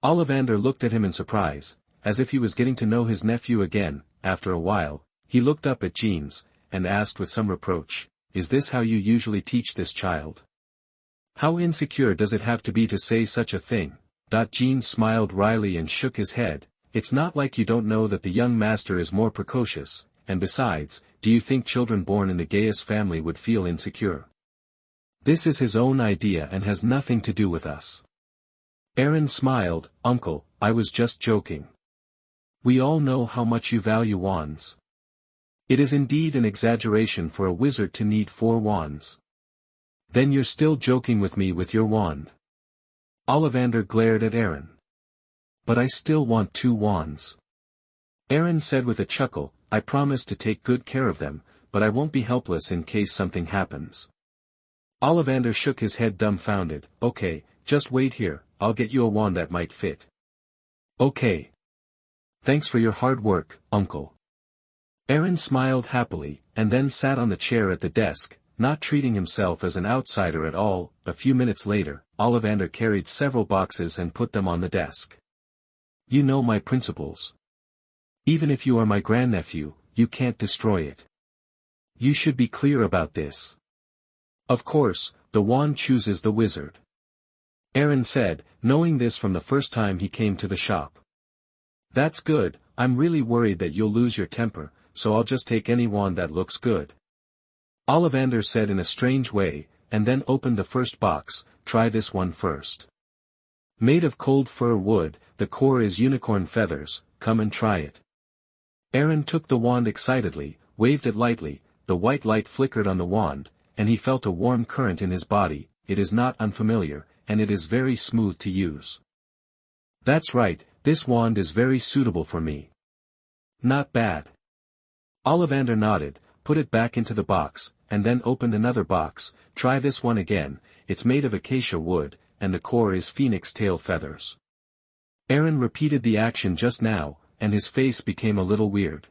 Ollivander looked at him in surprise, as if he was getting to know his nephew again. After a while, he looked up at Jeans, and asked with some reproach, is this how you usually teach this child? How insecure does it have to be to say such a thing? Jean smiled wryly and shook his head. It's not like you don't know that the young master is more precocious, and besides, do you think children born in the Gaius family would feel insecure? This is his own idea and has nothing to do with us. Aaron smiled. Uncle, I was just joking. We all know how much you value wands. It is indeed an exaggeration for a wizard to need 4 wands. Then you're still joking with me with your wand. Ollivander glared at Aaron. But I still want 2 wands. Aaron said with a chuckle, I promise to take good care of them, but I won't be helpless in case something happens. Ollivander shook his head dumbfounded. Okay, just wait here, I'll get you a wand that might fit. Okay. Thanks for your hard work, uncle. Aaron smiled happily, and then sat on the chair at the desk, not treating himself as an outsider at all. A few minutes later, Ollivander carried several boxes and put them on the desk. You know my principles. Even if you are my grandnephew, you can't destroy it. You should be clear about this. Of course, the wand chooses the wizard. Aaron said, knowing this from the first time he came to the shop. That's good, I'm really worried that you'll lose your temper, so I'll just take any wand that looks good. Ollivander said in a strange way, and then opened the first box. Try this one first. Made of cold fir wood, the core is unicorn feathers, come and try it. Aaron took the wand excitedly, waved it lightly, the white light flickered on the wand, and he felt a warm current in his body. It is not unfamiliar, and it is very smooth to use. That's right, this wand is very suitable for me. Not bad. Ollivander nodded, put it back into the box, and then opened another box. Try this one again, it's made of acacia wood, and the core is phoenix tail feathers. Aaron repeated the action just now, and his face became a little weird.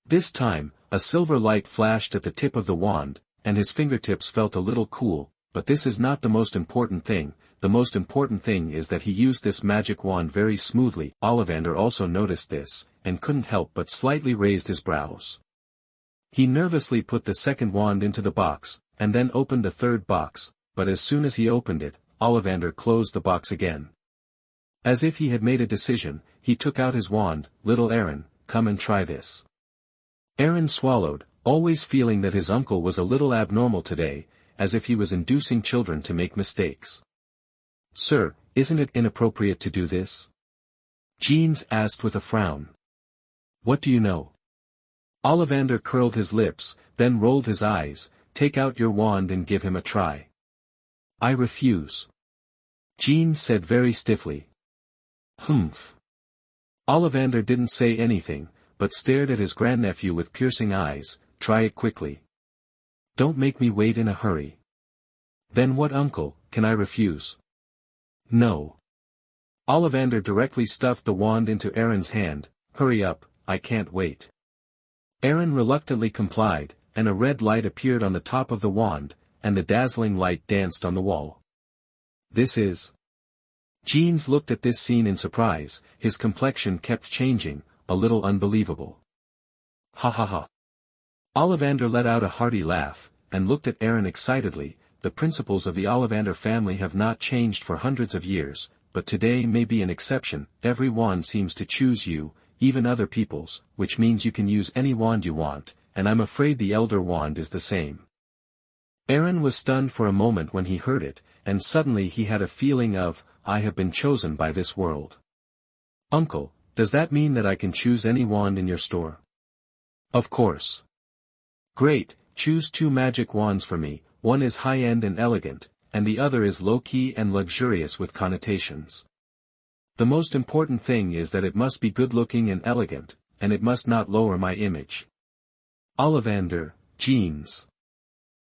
This time, a silver light flashed at the tip of the wand, and his fingertips felt a little cool, but this is not the most important thing. The most important thing is that he used this magic wand very smoothly. Ollivander also noticed this, and couldn't help but slightly raised his brows. He nervously put the second wand into the box, and then opened the third box, but as soon as he opened it, Ollivander closed the box again. As if he had made a decision, he took out his wand. Little Aaron, come and try this. Aaron swallowed, always feeling that his uncle was a little abnormal today, as if he was inducing children to make mistakes. Sir, isn't it inappropriate to do this? Jeans asked with a frown. What do you know? Ollivander curled his lips, then rolled his eyes. Take out your wand and give him a try. I refuse. Jean said very stiffly. Humph. Ollivander didn't say anything, but stared at his grandnephew with piercing eyes. Try it quickly. Don't make me wait in a hurry. Then what, uncle, can I refuse? No. Ollivander directly stuffed the wand into Aaron's hand. Hurry up, I can't wait. Aaron reluctantly complied, and a red light appeared on the top of the wand, and the dazzling light danced on the wall. This is... Jeans looked at this scene in surprise. His complexion kept changing, a little unbelievable. Ha ha ha. Ollivander let out a hearty laugh, and looked at Aaron excitedly. The principles of the Ollivander family have not changed for hundreds of years, but today may be an exception. Every wand seems to choose you, even other people's, which means you can use any wand you want, and I'm afraid the elder wand is the same. Aaron was stunned for a moment when he heard it, and suddenly he had a feeling of, I have been chosen by this world. Uncle, does that mean that I can choose any wand in your store? Of course. Great, choose 2 magic wands for me. One is high-end and elegant, and the other is low-key and luxurious with connotations. The most important thing is that it must be good-looking and elegant, and it must not lower my image. Ollivander, Jeans.